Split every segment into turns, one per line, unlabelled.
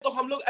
तो हम लोग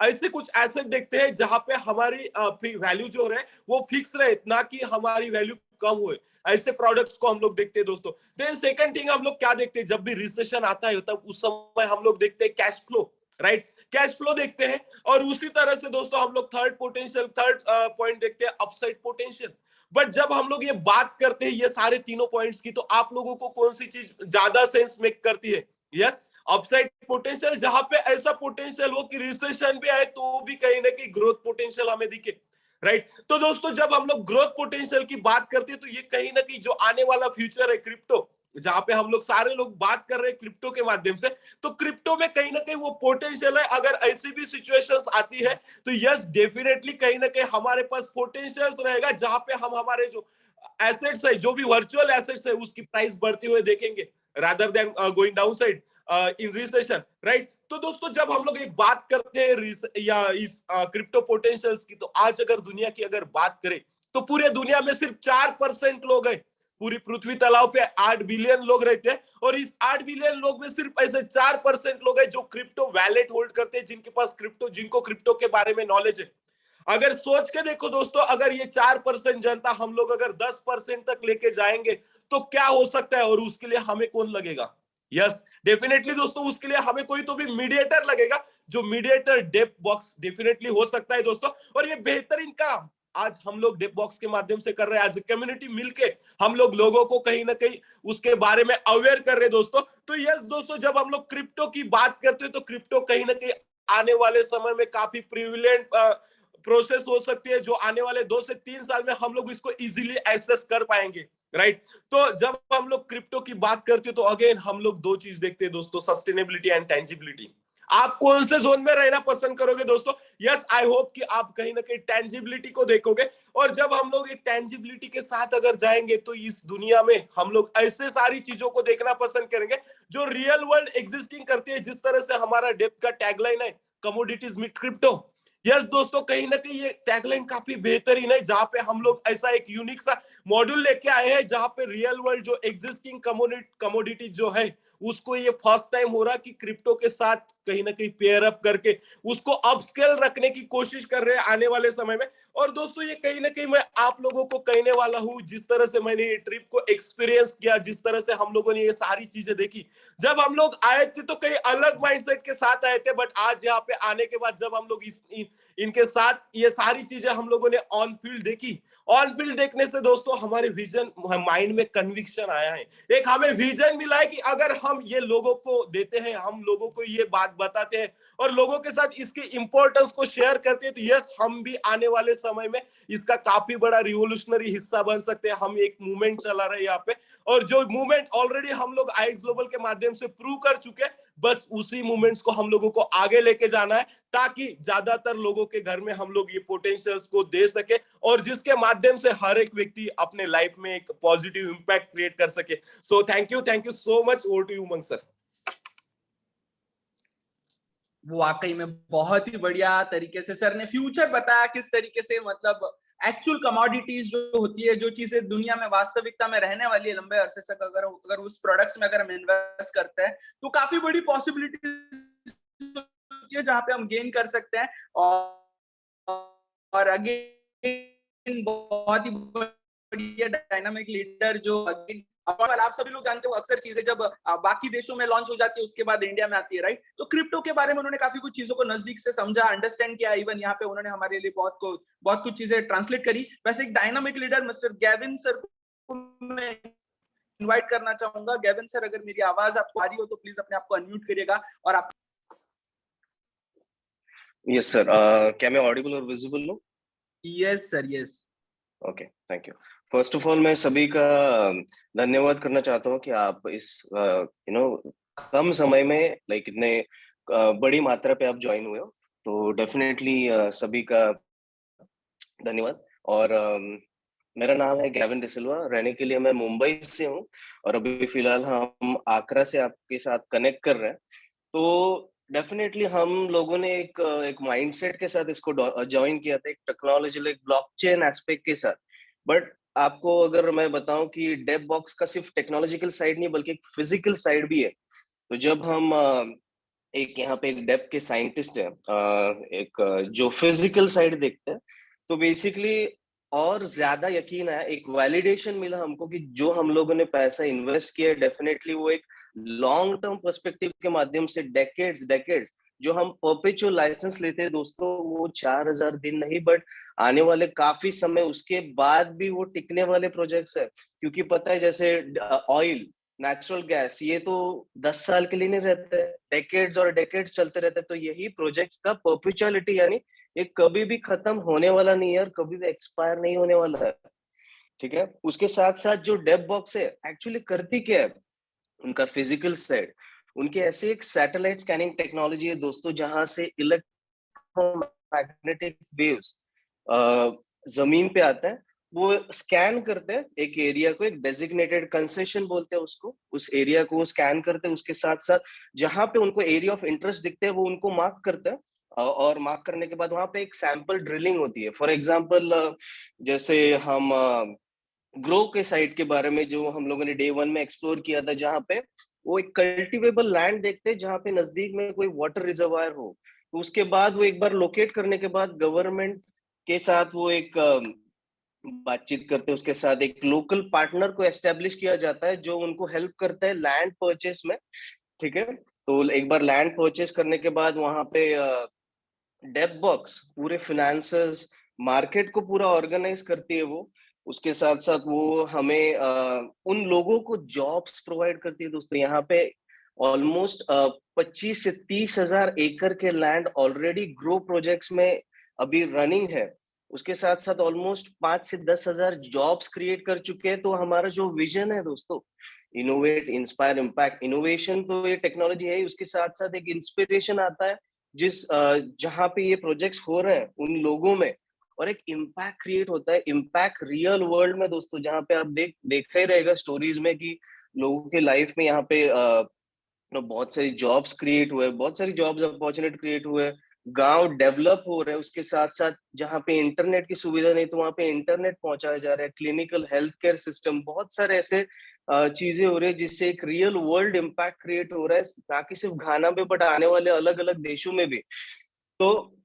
ऐसे कुछ एसेट देखते हैं जहां पे हमारी वैल्यू जो रहे वो फिक्स रहे, ना कि हमारी वैल्यू कम हुए। ऐसे प्रोडक्ट्स को हम लोग देखते हैं दोस्तों। देन सेकंड थिंग हम लोग क्या देखते हैं, जब भी रिसेशन आता है तब उस समय हम लोग देखते हैं cash flow, right? Cash flow देखते हैं। और उसी तरह से दोस्तों हम लोग थर्ड पॉइंट देखते हैं अपसाइड पोटेंशियल। बट जब हम लोग ये बात करते हैं ये सारे तीनों पॉइंट्स की, तो आप लोगों को कौन सी चीज ज्यादा सेंस मेक करती है? यस, अपसाइड पोटेंशियल, जहां पे ऐसा पोटेंशियल हो कि रिसेशन भी आए तो भी कहीं ना कहीं ग्रोथ पोटेंशियल हमें दिखे, राइट? तो दोस्तों जब हम लोग ग्रोथ पोटेंशियल की बात करते हैं तो ये कहीं ना कहीं जो आने वाला फ्यूचर है क्रिप्टो, जहां पे हम लोग सारे लोग बात कर रहे हैं क्रिप्टो के माध्यम से, तो क्रिप्टो में कहीं ना कहीं वो पोटेंशियल है। अगर ऐसी भी सिचुएशंस आती है तो यस डेफिनेटली कहीं ना कहीं हमारे पास पोटेंशियल्स रहेगा, जहां पे हम हमारे जो एसेट्स है, जो भी वर्चुअल एसेट्स है, उसकी प्राइस बढ़ते हुए देखेंगे rather than going down side इन रिसेशन, राइट? तो दोस्तों जब हम लोग एक बात करते हैं या इस क्रिप्टो पोटेंशियल्स की, तो आज अगर दुनिया की अगर बात करें तो पूरे दुनिया में सिर्फ 4% लोग हैं। पूरी पृथ्वी तलाव पे 8 बिलियन लोग रहते हैं, और इस 8 बिलियन लोग में सिर्फ ऐसे 4% लोग हैं जो क्रिप्टो वैलेट होल्ड करते हैं, जिनको क्रिप्टो के बारे में नॉलेज है। अगर सोच के देखो दोस्तों, अगर ये 4% जनता हम लोग अगर 10% तक लेके जाएंगे तो क्या हो सकता है, और उसके लिए हमें कौन लगेगा? यस डेफिनेटली दोस्तों, उसके लिए हमें कोई तो भी मीडिएटर लगेगा, जो मीडिएटर डेप बॉक्स डेफिनेटली हो सकता है दोस्तों। और ये बेहतरीन काम आज हम लोग डेप बॉक्स के माध्यम से कर रहे हैं, एज ए कम्युनिटी मिलके हम लोग लोगों को कहीं ना कहीं उसके बारे में अवेयर कर रहे हैं दोस्तों। तो यस दोस्तों, जब हम लोग क्रिप्टो की बात करते हैं तो क्रिप्टो कहीं ना कहीं आने वाले समय में काफी प्रिविलेंट प्रोसेस हो सकती है, जो आने वाले 2 से 3 साल में हम लोग इसको इजीली एक्सेस कर पाएंगे, राइट? तो जब हम लोग क्रिप्टो की बात करते हैं तो अगेन हम लोग दो चीज देखते हैं दोस्तों, सस्टेनेबिलिटी एंड टेंजिबिलिटी। आप कौन से जोन में रहना पसंद करोगे दोस्तों? यस आई होप कि आप कहीं ना कहीं टेंजिबिलिटी को देखोगे। और जब हम लोग टेंजिबिलिटी के साथ अगर जाएंगे तो इस दुनिया में हम लोग ऐसे सारी चीजों को देखना पसंद करेंगे जो रियल वर्ल्ड एग्जिस्टिंग करती है। जिस तरह से हमारा डेप का टैगलाइन है, कमोडिटीज मीट क्रिप्टो। यस दोस्तों, कहीं ना कहीं ये टैगलाइन काफी बेहतरीन है, जहां पे हम लोग ऐसा एक यूनिक सा मॉड्यूल लेके आए हैं, जहां पे रियल वर्ल्ड जो एग्जिस्टिंग कमोडिटी जो है उसको ये फर्स्ट टाइम हो रहा कि क्रिप्टो के साथ कहीं ना कहीं पेयर अप करके उसको अपस्केल रखने की कोशिश कर रहे हैं आने वाले समय में। और दोस्तों ये कहीं ना कहीं मैं आप लोगों को कहने वाला हूँ, जिस तरह से मैंने ये ट्रिप को एक्सपीरियंस किया, जिस तरह से हम लोगों ने ये सारी चीजें देखी, जब हम लोग आए थे तो कई अलग माइंडसेट के साथ आए थे, बट आज यहाँ पे आने के बाद जब हम लोग इनके साथ ये सारी चीजें हम लोगों ने ऑन फील्ड देखी, ऑन फील्ड देखने से दोस्तों हमारे विजन माइंड में कन्विक्शन आया है। एक हमें विजन मिला है कि अगर हम ये लोगों को देते हैं, हम लोगों को ये बात बताते हैं और लोगों के साथ इसके इंपॉर्टेंस को शेयर करते हैं, तो यस हम भी आने वाले समय में इसका काफी बड़ा रिवोल्यूशनरी हिस्सा बन सकते हैं। हम एक मूवमेंट चला रहे हैं यहाँ पे, और जो मूवमेंट ऑलरेडी हम लोग आईएक्स ग्लोबल के माध्यम से प्रूव कर चुके हैं, बस उसी मूवमेंट्स को हम लोगों को आगे लेके जाना है, ताकि ज्यादातर लोगों के घर में हम लोग ये पोटेंशियल्स को दे सके, और जिसके माध्यम से हर एक व्यक्ति अपने लाइफ में एक पॉजिटिव इंपैक्ट क्रिएट कर सके। So thank you so much. Over to you Umang sir.
वो वाकई में बहुत ही बढ़िया तरीके से सर ने फ्यूचर बताया, किस तरीके से मतलब एक्चुअल कमोडिटीज जो होती है, जो चीजें दुनिया में वास्तविकता में रहने वाली है लंबे अरसे तक, अगर उस प्रोडक्ट्स में अगर हम इन्वेस्ट करते हैं तो काफी बड़ी पॉसिबिलिटी है जहां पे हम गेन कर सकते हैं। और अगेन बहुत ही बढ़िया डायनामिक लीडर जो आप सभी लोग जानते हो, अक्सर चीजें जब बाकी देशों में लॉन्च हो जाती है उसके बाद इंडिया में आती है, राइट? तो क्रिप्टो के बारे में उन्होंने काफी कुछ चीजों को नजदीक से समझा, अंडरस्टैंड किया। इवन यहाँ पे उन्होंने हमारे लिए बहुत कुछ चीजें ट्रांसलेट करी। वैसे एक dynamic leader mister Gavin sir को मैं इनवाइट करना चाहूंगा। गेविन सर, अगर मेरी आवाज आपको आ रही हो तो प्लीज अपने आप को अनम्यूट करिएगा और आप।
यस सर, क्या मैं ऑडिबल और विजिबल हूँ?
Yes sir, yes.
Okay, thank you. First of all मैं सभी का धन्यवाद करना चाहता हूँ कि आप इस कम समय में लाइक इतने बड़ी मात्रा पे आप ज्वाइन हुए हो, तो डेफिनेटली सभी का धन्यवाद। और मेरा नाम है गेविन डिसिल्वा, रहने के लिए मैं मुंबई से हूँ और अभी फिलहाल हम आगरा से आपके साथ कनेक्ट कर रहे हैं। तो डेफिनेटली हम लोगों ने एक माइंडसेट के साथ इसको ज्वाइन किया था, एक टेक्नोलॉजिकल, एक ब्लॉकचेन एस्पेक्ट के साथ। बट आपको अगर मैं बताऊं कि डेप बॉक्स का सिर्फ टेक्नोलॉजिकल साइड नहीं बल्कि एक फिजिकल साइड भी है। तो जब हम एक यहाँ पे एक डेप के साइंटिस्ट है, एक जो फिजिकल साइड देखते हैं, तो बेसिकली और ज्यादा यकीन है, एक वैलिडेशन मिला हमको कि जो हम लोगों ने पैसा इन्वेस्ट किया है डेफिनेटली वो एक लॉन्ग टर्म पर्सपेक्टिव के माध्यम से डेकेड्स डेकेड्स, जो हम परपेचुअल लाइसेंस लेते हैं दोस्तों, वो 4000 दिन नहीं बट आने वाले काफी समय उसके बाद भी वो टिकने वाले प्रोजेक्ट्स है। क्योंकि पता है जैसे ऑयल, नेचुरल गैस, ये तो 10 साल के लिए नहीं रहते, डेकेड्स और डेकेड्स चलते रहते हैं। तो यही प्रोजेक्ट्स का परपेचुअलिटी, यानी ये कभी भी खत्म होने वाला नहीं है और कभी भी एक्सपायर नहीं होने वाला है। ठीक है, उसके साथ साथ जो डेप बॉक्स है एक्चुअली करती क्या है, उनका फिजिकल साइड, उनके ऐसे एक सैटेलाइट स्कैनिंग टेक्नोलॉजी है दोस्तों, जहां से इलेक्ट्रोमैग्नेटिक वेव्स जमीन पे आता है, वो स्कैन करते हैं एक एरिया को, एक डेजिग्नेटेड कंसेशन बोलते हैं उसको, उस एरिया को स्कैन करते हैं, उसके साथ साथ जहां पे उनको एरिया ऑफ इंटरेस्ट दिखते हैं वो उनको मार्क करते हैं। और मार्क करने के बाद वहां पे एक सैंपल ड्रिलिंग होती है। फॉर एग्जांपल जैसे हम ग्रो के साइट के बारे में जो हम लोगों ने डे 1 में एक्सप्लोर किया था, जहां पे वो एक कल्टीवेबल लैंड देखते हैं जहां पे नजदीक में कोई वाटर रिजर्वायर हो, तो उसके बाद वो एक बार लोकेट करने के बाद गवर्नमेंट के साथ वो एक बातचीत करते हैं, उसके साथ एक लोकल पार्टनर को एस्टेब्लिश किया जाता है जो उनको हेल्प करता है लैंड परचेस में। ठीक है, तो एक बार लैंड परचेस करने के बाद वहां पे डेप बॉक्स पूरे फिनेंसेस, मार्केट को पूरा ऑर्गेनाइज करती है वो। उसके साथ साथ वो हमें उन लोगों को जॉब्स प्रोवाइड करती है दोस्तों। यहाँ पे ऑलमोस्ट 25 से 30 हजार एकड़ के लैंड ऑलरेडी ग्रो प्रोजेक्ट्स में अभी रनिंग है। उसके साथ साथ ऑलमोस्ट 5 से 10 हजार जॉब्स क्रिएट कर चुके हैं। तो हमारा जो विजन है दोस्तों, इनोवेट, इंस्पायर, इम्पैक्ट, इनोवेशन तो ये टेक्नोलॉजी है, उसके साथ साथ एक इंस्पिरेशन आता है जिस जहां पे ये प्रोजेक्ट्स हो रहे हैं उन लोगों में, और एक इम्पैक्ट क्रिएट होता है, इम्पैक्ट रियल वर्ल्ड में दोस्तों, जहां पे आप देखा ही रहेगा स्टोरीज में कि लोगों के लाइफ में यहाँ पे बहुत सारी जॉब्स क्रिएट हुए, बहुत सारी जॉब्स अपॉर्चुनिटी क्रिएट हुए, गांव डेवलप हो रहे हैं। उसके साथ साथ जहाँ पे इंटरनेट की सुविधा नहीं तो वहां पे इंटरनेट पहुंचाया जा रहा है, क्लिनिकल हेल्थ केयर सिस्टम, बहुत सारे ऐसे चीजें हो रही है जिससे एक रियल वर्ल्ड इम्पैक्ट क्रिएट हो रहा है, ना कि सिर्फ घाना में बट आने वाले अलग अलग देशों में भी। तो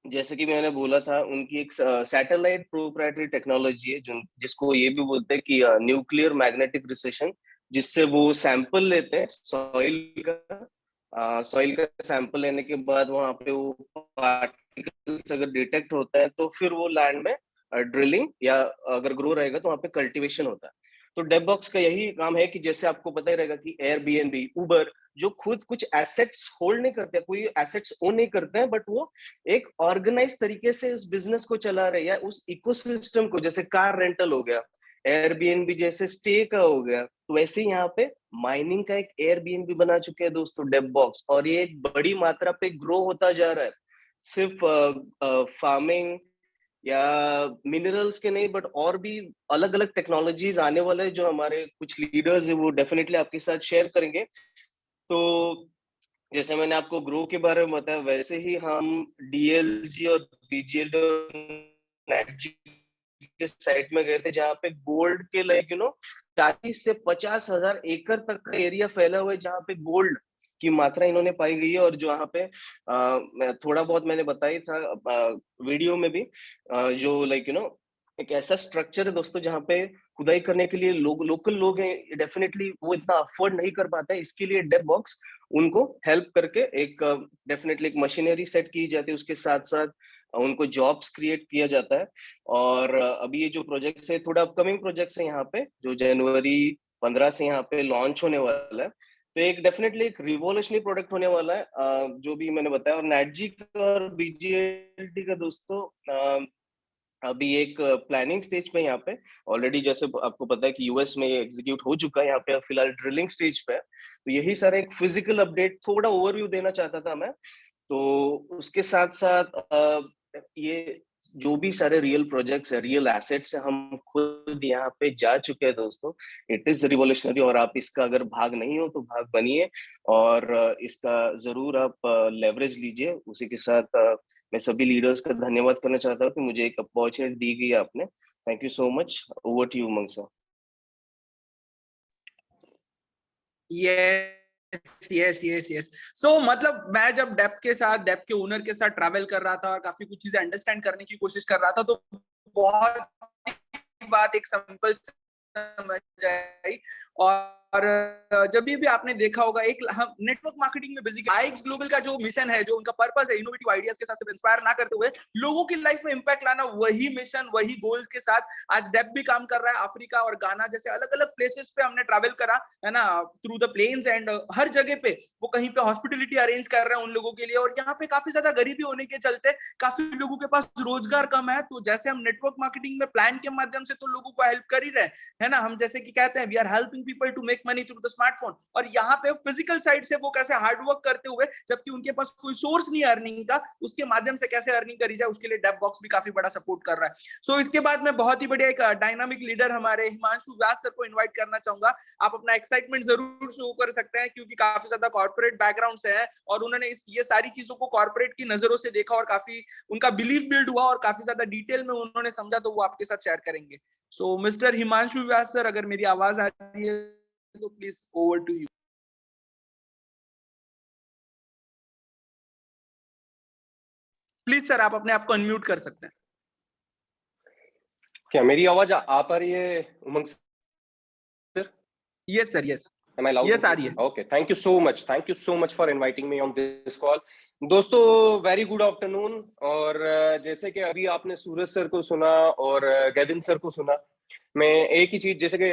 जैसे कि मैंने बोला था, उनकी एक सैटेलाइट प्रोप्राइटरी टेक्नोलॉजी है जो जिसको ये भी बोलते हैं कि न्यूक्लियर मैग्नेटिक रिसेशन, जिससे वो सैंपल लेते हैं सॉइल का सैंपल लेने के बाद वहां पे वो पार्टिकल्स अगर डिटेक्ट होता है तो फिर वो लैंड में ड्रिलिंग, या अगर ग्रो रहेगा तो वहां पे कल्टीवेशन होता है। तो डेप बॉक्स का यही काम है कि जैसे आपको पता ही रहेगा कि एयरबीएनबी, उबर, जो खुद कुछ एसेट्स होल्ड नहीं करते, कोई एसेट्स ओन नहीं करते हैं, बट वो एक ऑर्गेनाइज तरीके से इस बिजनेस को चला रहे हैं, उस इकोसिस्टम को, जैसे कार रेंटल हो गया, एयरबीएनबी जैसे स्टे का हो गया, तो वैसे ही यहाँ पे माइनिंग का एक एयरबीएनबी बना चुके हैं दोस्तों डेप बॉक्स, और ये एक बड़ी मात्रा पे ग्रो होता जा रहा है। सिर्फ फार्मिंग या मिनरल्स के नहीं बट और भी अलग अलग टेक्नोलॉजीज आने वाले हैं, जो हमारे कुछ लीडर्स है वो डेफिनेटली आपके साथ शेयर करेंगे। तो जैसे मैंने आपको ग्रो के बारे में बताया, वैसे ही हम डीएलजी और बीजीएल के साइट में गए थे, जहाँ पे गोल्ड के 40 से 50 हजार एकड़ तक का एरिया फैला हुआ है, जहाँ पे गोल्ड की मात्रा इन्होंने पाई गई है। और जो यहाँ पे थोड़ा बहुत मैंने बताया था वीडियो में भी, जो एक ऐसा स्ट्रक्चर है दोस्तों जहाँ पे खुदाई करने के लिए लोकल लोग हैं, डेफिनेटली वो इतना अफोर्ड नहीं कर पाता है, इसके लिए डेप बॉक्स उनको हेल्प करके एक डेफिनेटली एक मशीनरी सेट की जाती है, उसके साथ साथ उनको जॉब्स क्रिएट किया जाता है। और अभी ये जो प्रोजेक्ट्स है थोड़ा अपकमिंग प्रोजेक्ट्स है यहाँ पे, जो जनवरी 15 से यहाँ पे लॉन्च होने वाला है। तो एक डेफिनेटली एक रिवोल्यूशनरी प्रोडक्ट होने वाला है, जो भी मैंने बताया। और नेटजी और बीजीएलटी का दोस्तों अभी एक प्लानिंग पेज पे यहाँ पे ऑलरेडी, जैसे आपको पता है कि यूएस में एग्जीक्यूट हो चुका है, यहाँ पे फिलहाल ड्रिलिंग स्टेज पे है। तो यही सारा एक फिजिकल अपडेट, थोड़ा ओवरव्यू देना चाहता था मैं। तो उसके साथ साथ ये जो भी सारे रियल प्रोजेक्ट्स है, रियल एसेट्स है, हम खुद यहाँ पे जा चुके हैं दोस्तों। इट इज रिवोल्यूशनरी, और आप इसका अगर भाग नहीं हो तो भाग बनिए, और इसका जरूर आप लेवरेज लीजिए। उसी के साथ मैं सभी लीडर्स का धन्यवाद करना चाहता हूँ कि मुझे एक अपॉर्चुनिटी दी गई आपने। Thank you so much. Over to you, Umang sir.
ये यस यस यस। सो मतलब मैं जब डेप्थ के ओनर के साथ ट्रैवल कर रहा था और काफी कुछ चीजें अंडरस्टैंड करने की कोशिश कर रहा था, तो बहुत बात एक सिंपल समझ आई। और जब भी आपने देखा होगा, एक हम नेटवर्क मार्केटिंग में बिजी, आईएक्स ग्लोबल का जो मिशन है, जो उनका पर्पस है, इनोवेटिव आइडियाज के साथ सिर्फ इंस्पायर ना करते हुए लोगों की लाइफ में इंपैक्ट लाना, वही मिशन वही गोल्स के साथ आज डेप भी काम कर रहा है। अफ्रीका और गाना जैसे अलग अलग प्लेसेस पे हमने ट्रैवल करा है ना, थ्रू द प्लेन्स, एंड हर जगह पे वो कहीं पे हॉस्पिटलिटी अरेंज कर रहे हैं उन लोगों के लिए। और यहाँ पे काफी ज्यादा गरीबी होने के चलते काफी लोगों के पास रोजगार कम है, तो जैसे हम नेटवर्क मार्केटिंग में प्लान के माध्यम से तो लोगों को हेल्प कर ही रहे है ना, हम जैसे कि कहते हैं we are helping people to make money through the smartphone, और यहाँ पे फिजिकल साइड से वो कैसे हार्डवर्क करते हुए, जबकि उनके पास कोई सोर्स नहीं है अर्निंग का, उसके माध्यम से कैसे अर्निंग करी जाए, उसके लिए डेप बॉक्स भी काफी बड़ा सपोर्ट कर रहा है। सो इसके बाद मैं बहुत ही बढ़िया एक डायनामिक लीडर हमारे हिमांशु व्यास सर को इन्वाइट करना चाहूंगा। आप अपना एक्साइटमेंट जरूर शो कर सकते हैं, क्योंकि काफी ज्यादा कॉर्पोरेट बैकग्राउंड से है और उन्होंने ये सारी चीजों को कॉर्पोरेट की नजरों से देखा और काफी उनका बिलीव बिल्ड हुआ और काफी ज्यादा डिटेल में उन्होंने समझा, तो वो आपके साथ शेयर करेंगे। So mister Himanshu Vyas sir, अगर मेरी आवाज आ रही है तो please over to you. Please sir, आप अपने आप को अनम्यूट कर सकते हैं।
क्या मेरी आवाज आ पा रही है Umang sir?
Yes sir, yes.
Am I loud?
Yes, आ रही है।
Okay, thank you so much. Thank you so much for inviting me on this call. दोस्तों वेरी गुड आफ्टरनून। और जैसे कि अभी आपने सूरज सर को सुना और गेविन सर को सुना, मैं एक ही चीज, जैसे कि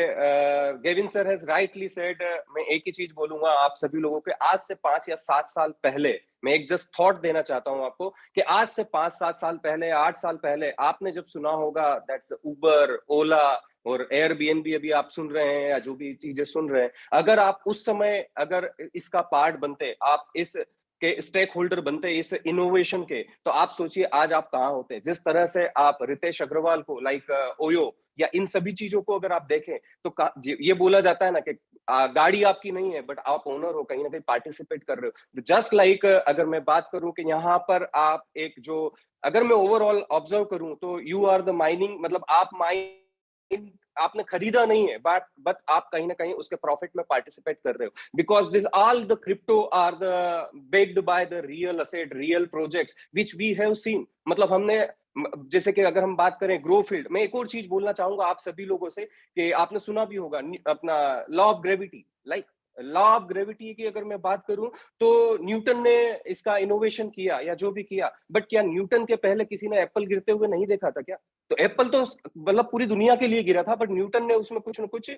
Gavin sir has rightly said, मैं एक ही चीज बोलूंगा आप सभी लोगों के। आज से 5 या 7 साल पहले मैं एक जस्ट थॉट देना चाहता हूं आपको कि आज से 5-7 साल पहले, 8 साल पहले आपने जब सुना होगा दैट्स उबर, ओला और एयरबीएनबी अभी आप सुन रहे हैं या जो भी चीजें सुन रहे हैं, अगर आप उस समय अगर इसका पार्ट बनते, आप इस के स्टेक होल्डर बनते इस इनोवेशन के, तो आप सोचिए आज आप कहाँ होते। जिस तरह से आप रितेश अग्रवाल को, लाइक ओयो या इन सभी चीजों को अगर आप देखें तो ये बोला जाता है ना कि गाड़ी आपकी नहीं है बट आप ओनर हो, कहीं ना कहीं पार्टिसिपेट कर रहे हो। जस्ट लाइक अगर मैं बात करूं कि यहाँ पर आप एक जो, अगर मैं ओवरऑल ऑब्जर्व करूं तो यू आर द माइनिंग, मतलब आप माइन आपने खरीदा नहीं है बट आप कहीं ना कहीं उसके प्रॉफिट में पार्टिसिपेट कर रहे हो, because this all the crypto are the backed by the real asset, real projects which we have seen. मतलब हमने, जैसे कि अगर हम बात करें ग्रो फील्ड में, एक और चीज बोलना चाहूंगा आप सभी लोगों से कि आपने सुना भी होगा अपना law of gravity. Like law of gravity की अगर मैं बात करूं तो न्यूटन ने इसका इनोवेशन किया या जो भी किया, बट क्या न्यूटन के पहले किसी ने एप्पल गिरते हुए नहीं देखा था क्या? तो एप्पल तो मतलब पूरी दुनिया के लिए गिरा था, बट न्यूटन ने उसमें कुछ ना कुछ,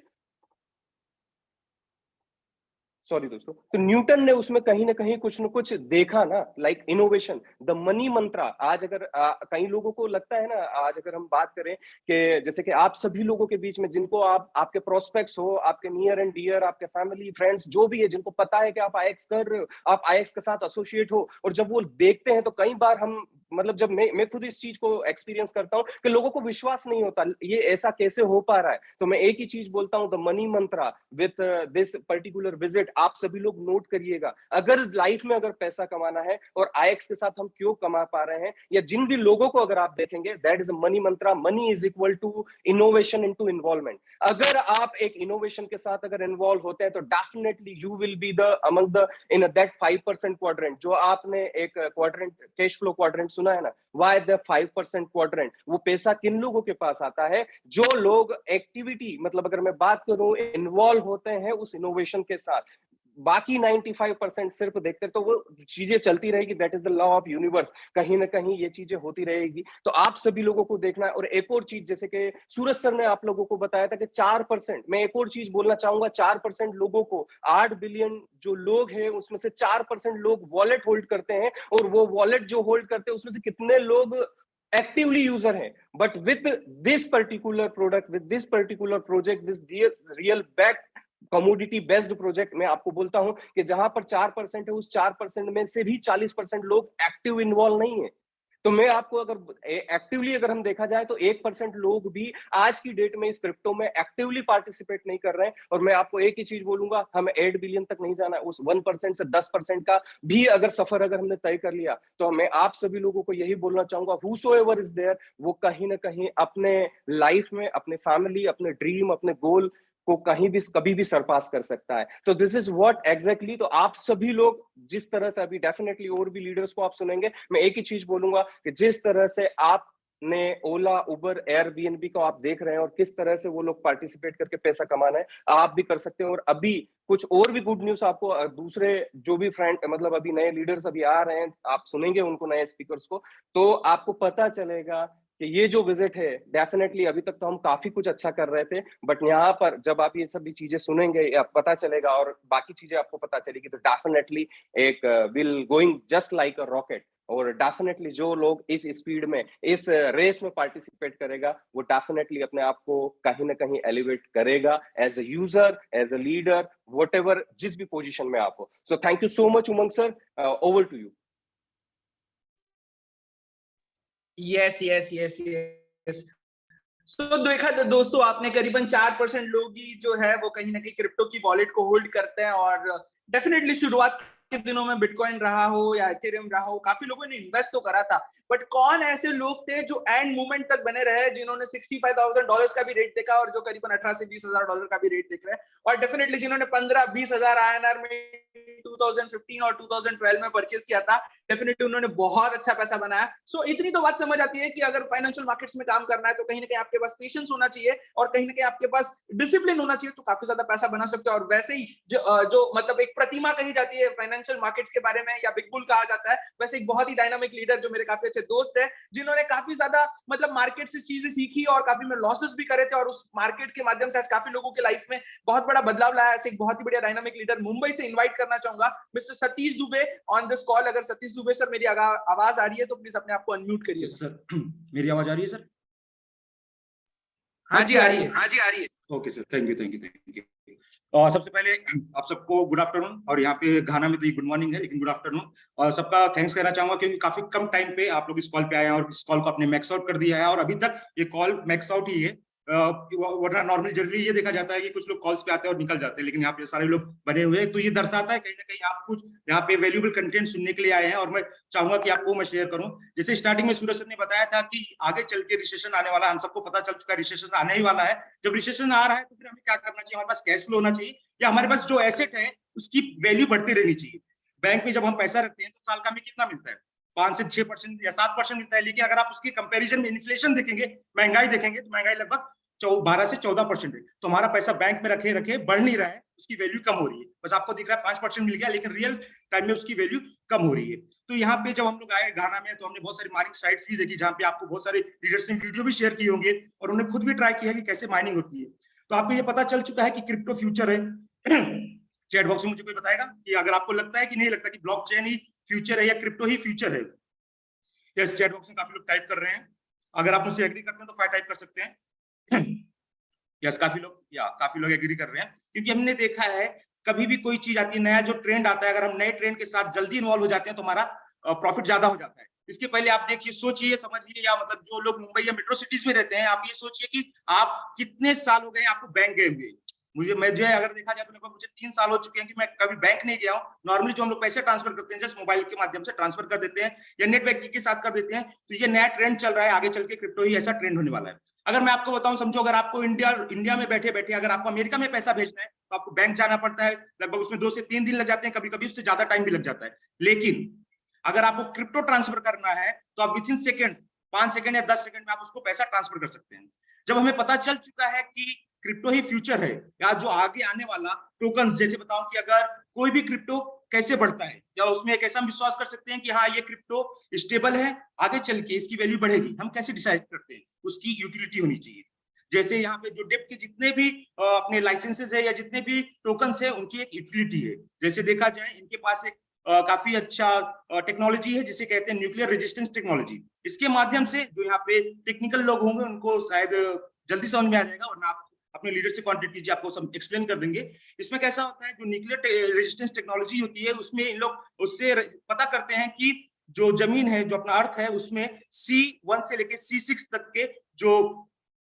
सॉरी दोस्तों, तो न्यूटन ने उसमें कहीं ना कहीं कुछ न कुछ देखा ना, लाइक इनोवेशन, द मनी मंत्रा। आज अगर कई लोगों को लगता है ना, आज अगर हम बात करें कि जैसे कि आप सभी लोगों के बीच में जिनको आप, आपके प्रोस्पेक्ट्स हो, आपके नियर एंड डियर, आपके फैमिली फ्रेंड्स जो भी है, जिनको पता है कि आप आईएक्स कर रहे हो, आप आईएक्स के साथ एसोसिएट हो, और जब वो देखते हैं तो कई बार हम, मतलब जब मैं खुद इस चीज को एक्सपीरियंस करता हूं कि लोगों को विश्वास नहीं होता ये ऐसा कैसे हो पा रहा है। तो मैं एक ही चीज बोलता हूं, the money Mantra with this particular visit, आप सभी लोग नोट करिएगा। अगर लाइफ में अगर पैसा कमाना है, और आईएक्स के साथ हम क्यों कमा पा रहे हैं, या जिन भी लोगों को अगर आप देखेंगे, that is a money mantra. Money is equal to innovation into involvement. अगर आप एक इनोवेशन के साथ अगर इन्वॉल्व होते हैं तो definitely you will be the among the in that 5% quadrant. जो आपने एक क्वाड्रेंट, कैश फ्लो क्वाड्रेंट सुना है ना, व्हाई द 5% क्वाड्रेंट? वो पैसा किन लोगों के पास आता है? जो लोग एक्टिविटी, मतलब अगर मैं बात करूं, इन्वॉल्व होते हैं उस इनोवेशन के साथ। बाकी 95% सिर्फ देखते, तो वो चीजें चलती रहेगी। That is the law of universe, कहीं ना कहीं ये चीजें होती रहेगी। तो आप सभी लोगों को देखना है। और एक और चीज, जैसे कि सूरज सर ने आप लोगों को बताया था कि 4%, मैं एक और चीज बोलना चाहूंगा, 4% लोगों को, 8 बिलियन जो लोग हैं उसमें से 4% लोग वॉलेट होल्ड करते हैं, और वो वॉलेट जो होल्ड करते हैं उसमें से कितने लोग एक्टिवली यूजर हैं। But with this particular product, with this particular project, this real back commodity based project, मैं आपको बोलता हूं कि जहां पर 4% है, उस 4% में से भी 40% लोग एक्टिव इन्वॉल्व नहीं है। तो मैं आपको, अगर एक्टिवली अगर हम देखा जाए तो 1% लोग भी आज की डेट में इस क्रिप्टो में एक्टिवली पार्टिसिपेट नहीं कर रहे हैं। और मैं आपको एक ही चीज बोलूंगा, हमें 8 बिलियन तक नहीं जाना, उस 1% से 10% का भी अगर सफर अगर हमने तय कर लिया, तो मैं आप सभी लोगों को यही बोलना चाहूंगा, हूसोएवर इज देयर, वो कहीं ना कहीं अपने लाइफ में, अपने फैमिली, अपने ड्रीम, अपने गोल को कहीं भी कभी भी सरपास कर सकता है। तो दिस इज व्हाट एग्जैक्टली, तो आप सभी लोग जिस तरह से अभी डेफिनेटली और भी लीडर्स को आप सुनेंगे, मैं एक ही चीज बोलूंगा कि जिस तरह से आपने ओला, उबर, एयरबीएनबी को आप देख रहे हैं और किस तरह से वो लोग पार्टिसिपेट करके पैसा कमाना है, आप भी कर सकते हैं। और अभी कुछ और भी गुड न्यूज आपको दूसरे जो भी फ्रेंड मतलब अभी नए लीडर्स अभी आ रहे हैं, आप सुनेंगे उनको, नए स्पीकर्स को, तो आपको पता चलेगा कि ये जो विजिट है डेफिनेटली, अभी तक तो हम काफी कुछ अच्छा कर रहे थे, बट यहाँ पर जब आप ये सभी चीजें सुनेंगे आप पता चलेगा और बाकी चीजें आपको पता चलेगी, तो डेफिनेटली एक will going just like a rocket. और डेफिनेटली जो लोग इस स्पीड में, इस रेस में पार्टिसिपेट करेगा, वो डेफिनेटली अपने आप को कहीं ना कहीं एलिवेट करेगा as a user, as a leader, whatever, जिस भी पोजीशन में आप हो। So thank you so much Umang sir, over to you.
Yes. तो देखा दोस्तों आपने, करीबन 4% लोग ही जो है वो कहीं ना कहीं क्रिप्टो की वॉलेट को होल्ड करते हैं। और डेफिनेटली शुरुआत के दिनों में बिटकॉइन रहा हो या इथेरियम रहा हो, काफी लोगों ने इन्वेस्ट तो करा था, बट कौन ऐसे लोग थे जो एंड मोमेंट तक बने रहे, जिन्होंने $65,000 का भी रेट देखा और जो करीबन 18 से $20,000 का भी रेट देख रहे हैं, और डेफिनेटली जिन्होंने 15-20 हजार INR में 2015 और 2012 में परचेस किया था, डेफिनेटली उन्होंने बहुत अच्छा पैसा बनाया। सो इतनी तो बात समझ आती है कि अगर फाइनेंशियल मार्केट्स में काम करना है तो कहीं ना कहीं आपके पास पेशेंस होना चाहिए और कहीं ना कहीं आपके पास डिसिप्लिन होना चाहिए, तो काफी ज्यादा पैसा बना सकते हो। और वैसे ही जो मतलब एक प्रतिमा कही जाती है फाइनेंशियल मार्केट्स के बारे में, या बिग बुल कहा जाता है, वैसे एक बहुत ही डायनामिक लीडर जो मेरे काफी अच्छे दोस्त है, जिन्होंने काफी ज्यादा मतलब मार्केट से चीजें सीखी और काफी में लॉसेस भी करे थे, और उस मार्केट के माध्यम से आज काफी लोगों के लाइफ में बहुत बड़ा बदलाव लाया। ऐसे एक बहुत ही बढ़िया डायनामिक लीडर मुंबई से इनवाइट करना चाहूंगा, mister Satish Dubey on this call. अगर सतीश दुबे सर मेरी आवाज आ रही है तो प्लीज अपने आप को अनम्यूट करिए।
सर मेरी आवाज आ रही है सर?
हाँ जी आ रही है।
Okay sir, thank you. सबसे पहले आप सबको गुड आफ्टरनून, और यहाँ पे घाना में तो ये गुड मॉर्निंग है, लेकिन गुड आफ्टरनून। और सबका थैंक्स कहना चाहूंगा क्योंकि काफी कम टाइम पे आप लोग इस कॉल पे आए हैं और इस कॉल को आपने मैक्स आउट कर दिया है, और अभी तक ये कॉल मैक्स आउट ही है। वरना नॉर्मल जनरली ये देखा जाता है कि कुछ लोग कॉल्स पे आते हैं और निकल जाते हैं, लेकिन यहाँ पे सारे लोग बने हुए हैं, तो ये दर्शाता है कहीं ना कहीं आप कुछ यहाँ पे वैल्यूएबल कंटेंट सुनने के लिए आए हैं, और मैं चाहूंगा कि आपको मैं शेयर करूं। जैसे स्टार्टिंग में सूरज सर ने बताया था कि आगे चल के रिसेशन आने वाला है, हम सबको पता चल चुका है रिसेशन आने ही वाला है। जब रिसेशन आ रहा है तो फिर हमें क्या करना चाहिए? हमारे पास कैश फ्लो होना चाहिए, या हमारे पास जो एसेट है उसकी वैल्यू बढ़ती रहनी चाहिए। बैंक में जब हम पैसा रखते हैं तो साल का हमें कितना मिलता है? 5 से 6% या 7% मिलता है, लेकिन अगर आप उसके कंपैरिजन में इन्फ्लेशन देखेंगे, महंगाई देखेंगे, तो महंगाई लगभग 12 से 14% है। तो हमारा पैसा बैंक में रखे रखे बढ़ नहीं रहा है, उसकी वैल्यू कम हो रही है। बस आपको दिख रहा है 5% मिल गया, लेकिन रियल टाइम में उसकी वैल्यू कम हो रही है। तो यहाँ पे जब हम लोग आए घाना में, तो हमने बहुत सारी माइनिंग साइट्स भी देखी, जहाँ पे आपको बहुत सारे लीडर्स ने वीडियो भी शेयर किए होंगे, और उन्होंने खुद भी ट्राई किया कि कैसे माइनिंग होती है। तो आपको ये पता चल चुका है कि क्रिप्टो फ्यूचर है। चैट बॉक्स में मुझे कोई बताएगा कि अगर आपको लगता है कि नहीं लगता कि ब्लॉकचेन ही फ्यूचर है या क्रिप्टो ही फ्यूचर है? यस, चैट बॉक्स में काफी लोग टाइप कर रहे हैं। अगर आप मुझसे एग्री करते हैं तो 5 टाइप कर सकते हैं। यस, काफी लोग एग्री कर रहे हैं, क्योंकि हमने देखा है कभी भी कोई चीज आती है, नया जो ट्रेंड आता है, अगर हम नए ट्रेंड के साथ जल्दी इन्वॉल्व हो जाते हैं तो हमारा प्रॉफिट ज्यादा हो जाता है। इसके पहले आप देखिए, सोचिए, समझिए, या मतलब जो लोग मुंबई या मेट्रो सिटीज में रहते हैं, आप ये सोचिए कि आप कितने साल हो गए आपको बैंक गए हुए। मुझे अगर देखा जाए तो लगभग मुझे 3 साल हो चुके हैं कि मैं कभी बैंक नहीं गया हूँ। नॉर्मली जो हम लोग पैसे ट्रांसफर करते हैं जस्ट मोबाइल के माध्यम से ट्रांसफर कर देते हैं या नेट बैंकिंग के साथ कर देते हैं। तो ये नया ट्रेंड चल रहा है, आगे चल के क्रिप्टो ही ऐसा ट्रेंड होने वाला है। अगर मैं आपको बताऊं, समझो अगर आपको इंडिया में बैठे बैठे अगर आपको अमेरिका में पैसा भेजना है तो आपको बैंक जाना पड़ता है, लगभग उसमें 2 से 3 दिन लग जाते हैं, कभी कभी उससे ज्यादा टाइम भी लग जाता है। लेकिन अगर आपको क्रिप्टो ट्रांसफर करना है तो आप विद इन सेकेंड, 5 सेकंड या 10 सेकंड में आप उसको पैसा ट्रांसफर कर सकते हैं। जब हमें पता चल चुका है कि क्रिप्टो ही फ्यूचर है, या जो आगे आने वाला टोकन, जैसे बताऊं कि अगर कोई भी क्रिप्टो कैसे बढ़ता है, या उसमें कैसा हम विश्वास कर सकते हैं कि हाँ ये क्रिप्टो स्टेबल है, आगे चल के इसकी वैल्यू बढ़ेगी, हम कैसे डिसाइड करते हैं? उसकी यूटिलिटी होनी चाहिए। जैसे यहाँ पे जो डेप्ट के जितने भी अपने लाइसेंसेस है या जितने भी टोकन्स है, उनकी एक यूटिलिटी है। जैसे देखा जाए, इनके पास एक काफी अच्छा टेक्नोलॉजी है जिसे कहते हैं न्यूक्लियर रेजिस्टेंस टेक्नोलॉजी। इसके माध्यम से जो यहाँ पे टेक्निकल लोग होंगे उनको शायद जल्दी समझ में आ जाएगा, वरना आप अपने लीडर से कांटेक्ट कीजिए, आपको सब एक्सप्लेन कर देंगे। इसमें कैसा होता है, जो न्यूक्लियर रेजिस्टेंस टेक्नोलॉजी होती है, उसमें इन लोग उससे पता करते हैं कि जो जमीन है, जो अपना अर्थ है, उसमें C1 से लेके C6 तक के जो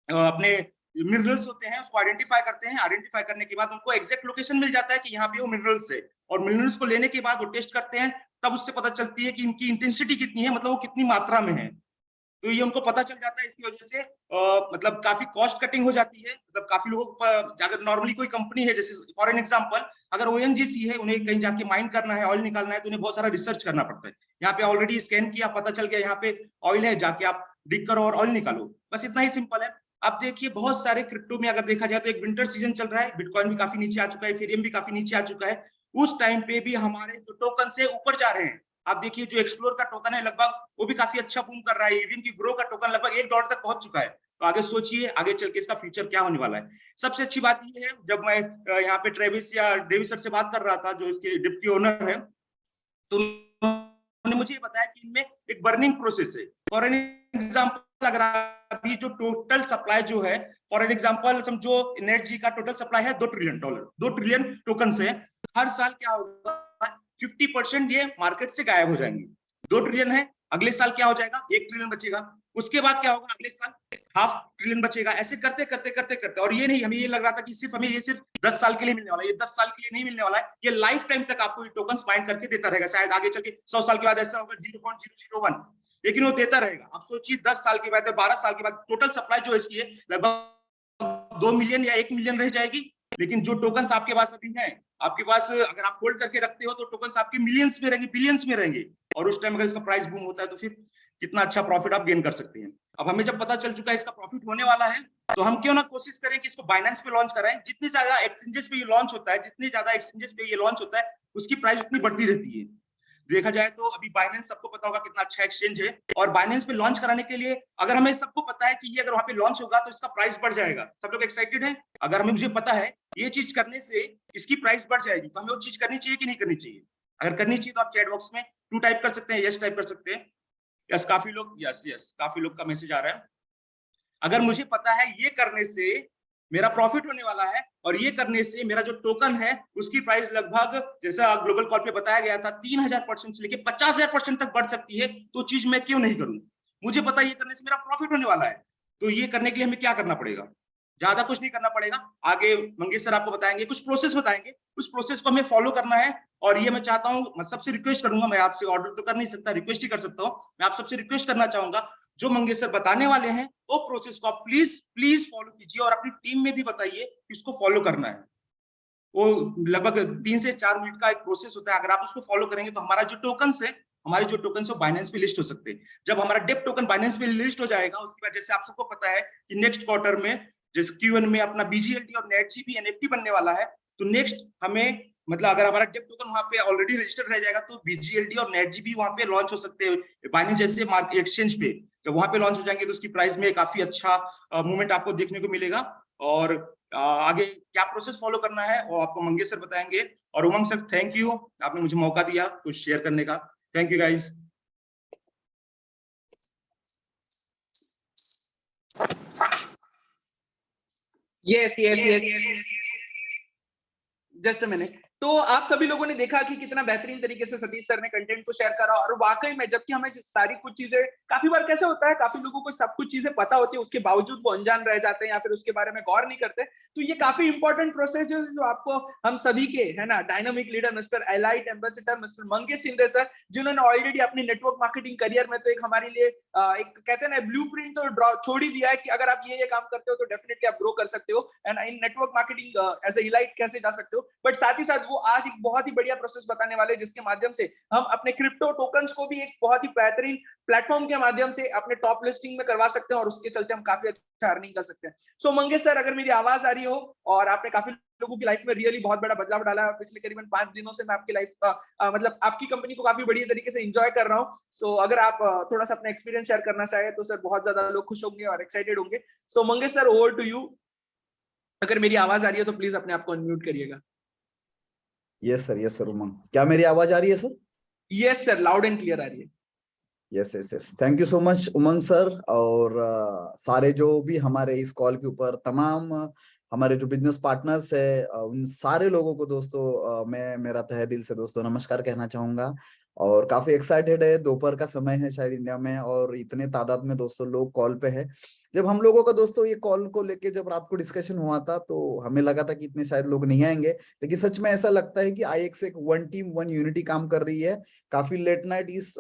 अपने मिनरल्स होते हैं उसको आइडेंटिफाई करते हैं। आइडेंटिफाई करने के बाद उनको एग्जैक्ट लोकेशन मिल जाता है कि यहाँ पे वो मिनरल्स है, और मिनरल्स को लेने के बाद वो टेस्ट करते हैं, तब उससे पता चलती है कि इनकी इंटेंसिटी कितनी है, मतलब वो कितनी मात्रा में है। तो ये उनको पता चल जाता है। इसकी वजह से मतलब काफी कॉस्ट कटिंग हो जाती है। मतलब काफी लोगों को अगर नॉर्मली कोई कंपनी है, जैसे फॉर एन एग्जांपल अगर ONGC है, उन्हें कहीं जाके माइन करना है, ऑयल निकालना है, तो उन्हें बहुत सारा रिसर्च करना पड़ता है। यहाँ पे ऑलरेडी स्कैन किया, पता चल गया यहाँ पे ऑयल है, जाके आप डिग करो और ऑयल निकालो, बस इतना ही सिंपल है। अब देखिए बहुत सारे क्रिप्टो में अगर देखा जाए तो एक विंटर सीजन चल रहा है, बिटकॉइन भी काफी नीचे आ चुका है, इथेरियम भी काफी नीचे आ चुका है। उस टाइम पे भी हमारे जो टोकन से ऊपर जा रहे हैं। आप देखिए जो एक्सप्लोर का टोकन है लगभग वो भी काफी अच्छा बूम कर रहा है। इवन की ग्रो का टोकन लगभग $1 तक पहुंच चुका है। तो आगे सोचिए आगे चल के इसका फ्यूचर क्या होने वाला है। सबसे अच्छी बात ये है, जब मैं यहाँ पे ट्रेविस या डेविस सर से बात कर रहा था, जो इसके डिप्टी ओनर है, तो उन्होंने मुझे ये बताया कि इनमें एक बर्निंग प्रोसेस है। फॉर एन एग्जांपल अगर अभी जो टोटल सप्लाई जो है, फॉर एन एग्जांपल समझो एनर्जी का टोटल सप्लाई है $2 ट्रिलियन, 2 ट्रिलियन टोकन से। हर साल क्या होगा, 50% ये मार्केट से गायब हो जाएंगे। 2 ट्रिलियन है, अगले साल क्या हो जाएगा, 1 ट्रिलियन बचेगा। उसके बाद क्या होगा, अगले साल ½ ट्रिलियन बचेगा। ऐसे करते करते करते करते, और ये नहीं, हमें ये लग रहा था कि हमें ये सिर्फ 10 साल के लिए मिलने वाला है। ये 10 साल के लिए नहीं मिलने वाला है, ये लाइफ टाइम तक आपको ये टोकन माइंड करके देता रहेगा। शायद आगे चल के 100 साल के बाद ऐसा होगा 0.001, लेकिन वो देता रहेगा। अब सोचिए 10 साल के बाद, 12 साल के बाद टोटल सप्लाई जो इसकी है लगभग 2 मिलियन या 1 मिलियन रह जाएगी। लेकिन जो टोकन्स आपके पास अभी हैं, आपके पास अगर आप होल्ड करके रखते हो तो टोकन्स आपके मिलियंस में रहेंगे, बिलियंस में रहेंगे। और उस टाइम अगर इसका प्राइस बूम होता है तो फिर कितना अच्छा प्रॉफिट आप गेन कर सकते हैं। अब हमें जब पता चल चुका है इसका प्रॉफिट होने वाला है, तो हम क्यों ना कोशिश करें कि इसको बाइनेंस पे लॉन्च कराएं। जितनी ज्यादा एक्सचेंजेस पे ये लॉन्च होता है, जितनी ज्यादा एक्सचेंजेस पे ये लॉन्च होता है, उसकी प्राइस उतनी बढ़ती रहती है। देखा जाए तो अभी बाइनेंस सबको पता होगा कितना अच्छा एक्सचेंज है, और बाइनेंस पे लॉन्च कराने के लिए अगर हमें सबको पता है कि ये अगर वहां पे लॉन्च होगा तो इसका प्राइस बढ़ जाएगा, सब लोग एक्साइटेड हैं। अगर हमें मुझे पता है ये चीज करने से इसकी प्राइस बढ़ जाएगी, तो हमें वो चीज करनी चाहिए कि नहीं करनी चाहिए? अगर करनी चाहिए तो आप चैट बॉक्स में 2 टाइप कर सकते हैं, यस टाइप कर सकते हैं। यस, काफी लोग यस यस, काफी लोग का मैसेज आ रहा है। अगर मुझे पता है ये करने से मेरा प्रॉफिट होने वाला है, और ये करने से मेरा जो टोकन है उसकी प्राइस लगभग, जैसा ग्लोबल कॉल पे बताया गया था, 3000% से लेके 50,000% तक बढ़ सकती है, तो चीज मैं क्यों नहीं करूं? मुझे पता है ये करने से मेरा प्रॉफिट होने वाला है, तो ये करने के लिए हमें क्या करना पड़ेगा? ज्यादा कुछ नहीं करना पड़ेगा। आगे मंगेश सर आपको बताएंगे, कुछ प्रोसेस बताएंगे, उस प्रोसेस को हमें फॉलो करना है। और ये मैं चाहता हूँ, मैं सबसे रिक्वेस्ट करूंगा, मैं आपसे ऑर्डर तो कर नहीं सकता, रिक्वेस्ट ही कर सकता हूँ। मैं आप सबसे रिक्वेस्ट करना चाहूंगा, जो मंगेश सर बताने वाले हैं वो प्रोसेस को आप प्लीज प्लीज फॉलो कीजिए, और अपनी टीम में भी बताइए कि इसको फॉलो करना है। वो लगभग 3 से 4 मिनट का एक प्रोसेस होता है। अगर आप उसको फॉलो करेंगे तो हमारा जो टोकन्स है, हमारे जो टोकन्स है बाइनेंस पे लिस्ट हो सकते हैं। जब हमारा डेप टोकन बाइनेंस पे लिस्ट हो जाएगा, उसके बाद जैसे आप सबको पता है कि नेक्स्ट क्वार्टर में जैसे Q1 में अपना BGLT और NETG भी NFT बनने वाला है, तो नेक्स्ट हमें मतलब अगर हमारा डेप टोकन वहां पे ऑलरेडी रजिस्टर्ड रह जाएगा तो BGLT और NETG भी वहां पे लॉन्च हो सकते हैं बाइनेंस जैसे मार्केट एक्सचेंज पे। जब वहां पे लॉन्च हो जाएंगे तो उसकी प्राइस में काफी अच्छा मूवमेंट आपको देखने को मिलेगा। और आगे क्या प्रोसेस फॉलो करना है वो आपको मंगेश सर बताएंगे। और उमंग सर, थैंक यू, आपने मुझे मौका दिया कुछ शेयर करने का। Thank you guys.
Yes, just a minute. तो आप सभी लोगों ने देखा कि कितना बेहतरीन तरीके से सतीश सर ने कंटेंट को शेयर करा, और वाकई में जबकि हमें सारी कुछ चीजें, काफी बार कैसे होता है, काफी लोगों को सब कुछ चीजें पता होती है, उसके बावजूद वो अनजान रह जाते हैं या फिर उसके बारे में गौर नहीं करते। तो ये काफी इंपॉर्टेंट प्रोसेस है जो आपको हम सभी के, है ना, dynamic leader mister elite ambassador mister Mangesh Shinde sir, जिन्होंने ऑलरेडी अपनी नेटवर्क मार्केटिंग करियर में तो एक हमारे लिए एक कहते हैं ना ब्लूप्रिंट तो ड्रॉ छोड़ ही दिया है कि अगर आप ये काम करते हो तो डेफिनेटली आप ग्रो कर सकते हो and in network marketing as a elite कैसे जा सकते हो। बट साथ ही साथ वो आज एक बहुत ही बढ़िया प्रोसेस बताने वाले, जिसके माध्यम से हम अपने क्रिप्टो टोकन्स को भी एक बहुत ही बेहतरीन प्लेटफॉर्म के माध्यम से अपने टॉप लिस्टिंग में करवा सकते हैं, और उसके चलते हम काफी अच्छा अर्निंग कर सकते हैं। सो मंगेश सर, अगर मेरी आवाज आ रही हो, और आपने काफी लोगों की लाइफ में रियली बहुत बड़ा बदलाव डाला है, पिछले करीबन 5 दिनों से मैं आपकी लाइफ मतलब आपकी कंपनी को काफी बढ़िया तरीके से एंजॉय कर रहा हूँ। सो अगर आप थोड़ा सा अपना एक्सपीरियंस शेयर करना चाहे तो सर बहुत ज्यादा लोग खुश होंगे और एक्साइटेड होंगे। So Mangesh sir, over to you. अगर मेरी आवाज आ रही है तो प्लीज अपने आप को अनम्यूट करिएगा।
यस सर उमंग, क्या मेरी आवाज आ रही है sir?
Yes sir, loud and clear आ रही है।
Yes, thank you so much Umang sir. और सारे जो भी हमारे इस कॉल के ऊपर तमाम हमारे जो बिजनेस पार्टनर्स है, उन सारे लोगों को दोस्तों मैं मेरा तहे दिल से दोस्तों नमस्कार कहना चाहूंगा। और काफी एक्साइटेड है। दोपहर का समय है शायद इंडिया में, और इतने तादाद में दोस्तों लोग कॉल पे है। जब हम लोगों का दोस्तों ये कॉल को लेके जब रात को डिस्कशन हुआ था तो हमें लगा था कि इतने शायद लोग नहीं आएंगे, लेकिन सच में ऐसा लगता है कि आईएक्स एक वन टीम वन यूनिटी काम कर रही है। काफी लेट नाइट इस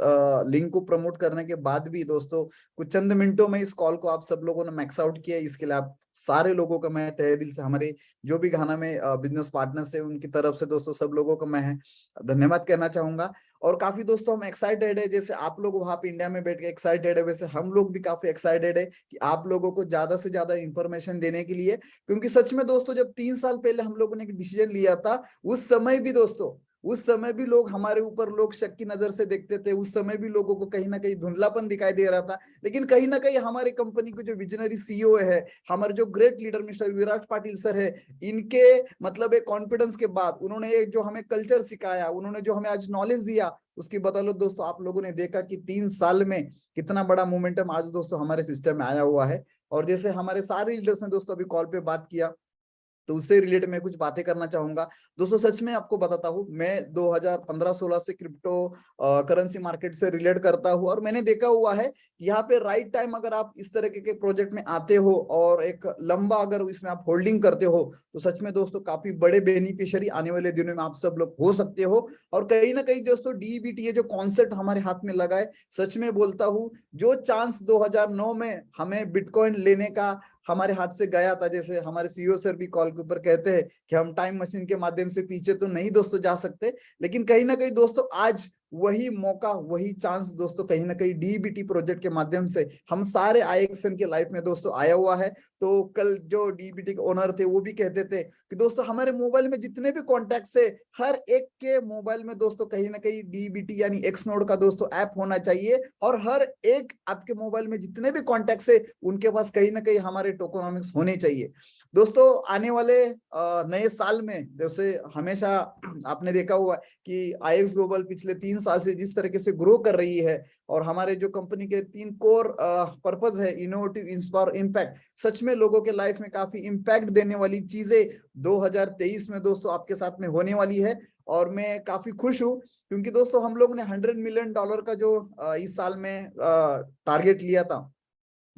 लिंक को प्रमोट करने के बाद भी दोस्तों कुछ चंद मिनटों में इस कॉल को आप सब लोगों ने मैक्स आउट किया। इसके लिए आप सारे लोगों का मैं तहे दिल से, हमारे जो भी घाना में बिजनेस पार्टनर्स है उनकी तरफ से दोस्तों सब लोगों का मैं धन्यवाद कहना चाहूंगा। और काफी दोस्तों हम एक्साइटेड है, जैसे आप लोग वहां पे इंडिया में बैठ के एक्साइटेड है, वैसे हम लोग भी काफी एक्साइटेड है कि आप लोगों को ज्यादा से ज्यादा इंफॉर्मेशन देने के लिए। क्योंकि सच में दोस्तों जब 3 साल पहले हम लोगों ने एक डिसीजन लिया था, उस समय भी दोस्तों उस समय भी लोग हमारे ऊपर लोग शक की नजर से देखते थे, उस समय भी लोगों को कहीं ना कहीं धुंधलापन दिखाई दे रहा था। लेकिन कहीं ना कहीं हमारे कंपनी के जो विजनरी सीईओ है, हमारे जो great leader mister Virat Patil sir है, इनके मतलब एक कॉन्फिडेंस के बाद उन्होंने एक जो हमें कल्चर सिखाया, उन्होंने जो हमें आज नॉलेज दिया, उसकी बदौलत दोस्तों आप लोगों ने देखा कि 3 साल में कितना बड़ा मोमेंटम आज दोस्तों हमारे सिस्टम में आया हुआ है। और जैसे हमारे सारे लीडर्स ने दोस्तों अभी कॉल पे बात किया, तो उससे रिलेटेड मैं कुछ बातें करना चाहूंगा। दोस्तों सच में आपको बताता हूँ, मैं 2015-16 से क्रिप्टो करेंसी मार्केट से रिलेट करता हूँ, और मैंने देखा हुआ है यहाँ पे राइट टाइम अगर आप इस तरह के प्रोजेक्ट में आते हो और एक लंबा अगर इसमें आप होल्डिंग करते हो, तो सच में दोस्तों काफी बड़े बेनिफिशियरी आने वाले दिनों में आप सब लोग हो सकते हो। और कहीं ना कहीं दोस्तों डीबीटी जो कॉन्सेप्ट हमारे हाथ में लगा है, सच में बोलता हूँ जो चांस 2009 में हमें बिटकॉइन लेने का हमारे हाथ से गया था, जैसे हमारे सीईओ सर भी कॉल के ऊपर कहते हैं कि हम टाइम मशीन के माध्यम से पीछे तो नहीं दोस्तों जा सकते, लेकिन कहीं ना कहीं दोस्तों आज वही मौका वही चांस दोस्तों कहीं ना कहीं डीबीटी प्रोजेक्ट के माध्यम से हम सारे आईएक्सएन के लाइफ में दोस्तों आया हुआ है। तो कल जो डीबीटी के ओनर थे वो भी कहते थे कि दोस्तों हमारे मोबाइल में जितने भी कॉन्टैक्ट्स है, हर एक के मोबाइल में दोस्तों कहीं ना कहीं डीबीटी यानी एक्स नोड का दोस्तों ऐप होना चाहिए, और हर एक आपके मोबाइल में जितने भी कॉन्टैक्ट्स है उनके पास कहीं ना कहीं हमारे टोकोनॉमिक्स होने चाहिए। दोस्तों आने वाले नए साल में जैसे हमेशा आपने देखा हुआ कि आईएक्स ग्लोबल पिछले 3 साल से जिस तरीके से ग्रो कर रही है, और हमारे जो कंपनी के 3 कोर पर्पस है, इनोवेटिव, इंस्पायर, इम्पैक्ट, सच में लोगों के लाइफ में काफी इम्पैक्ट देने वाली चीजें 2023 में दोस्तों आपके साथ में होने वाली है। और मैं काफी खुश हूँ क्योंकि दोस्तों हम लोग ने $100 मिलियन का जो इस साल में टारगेट लिया था,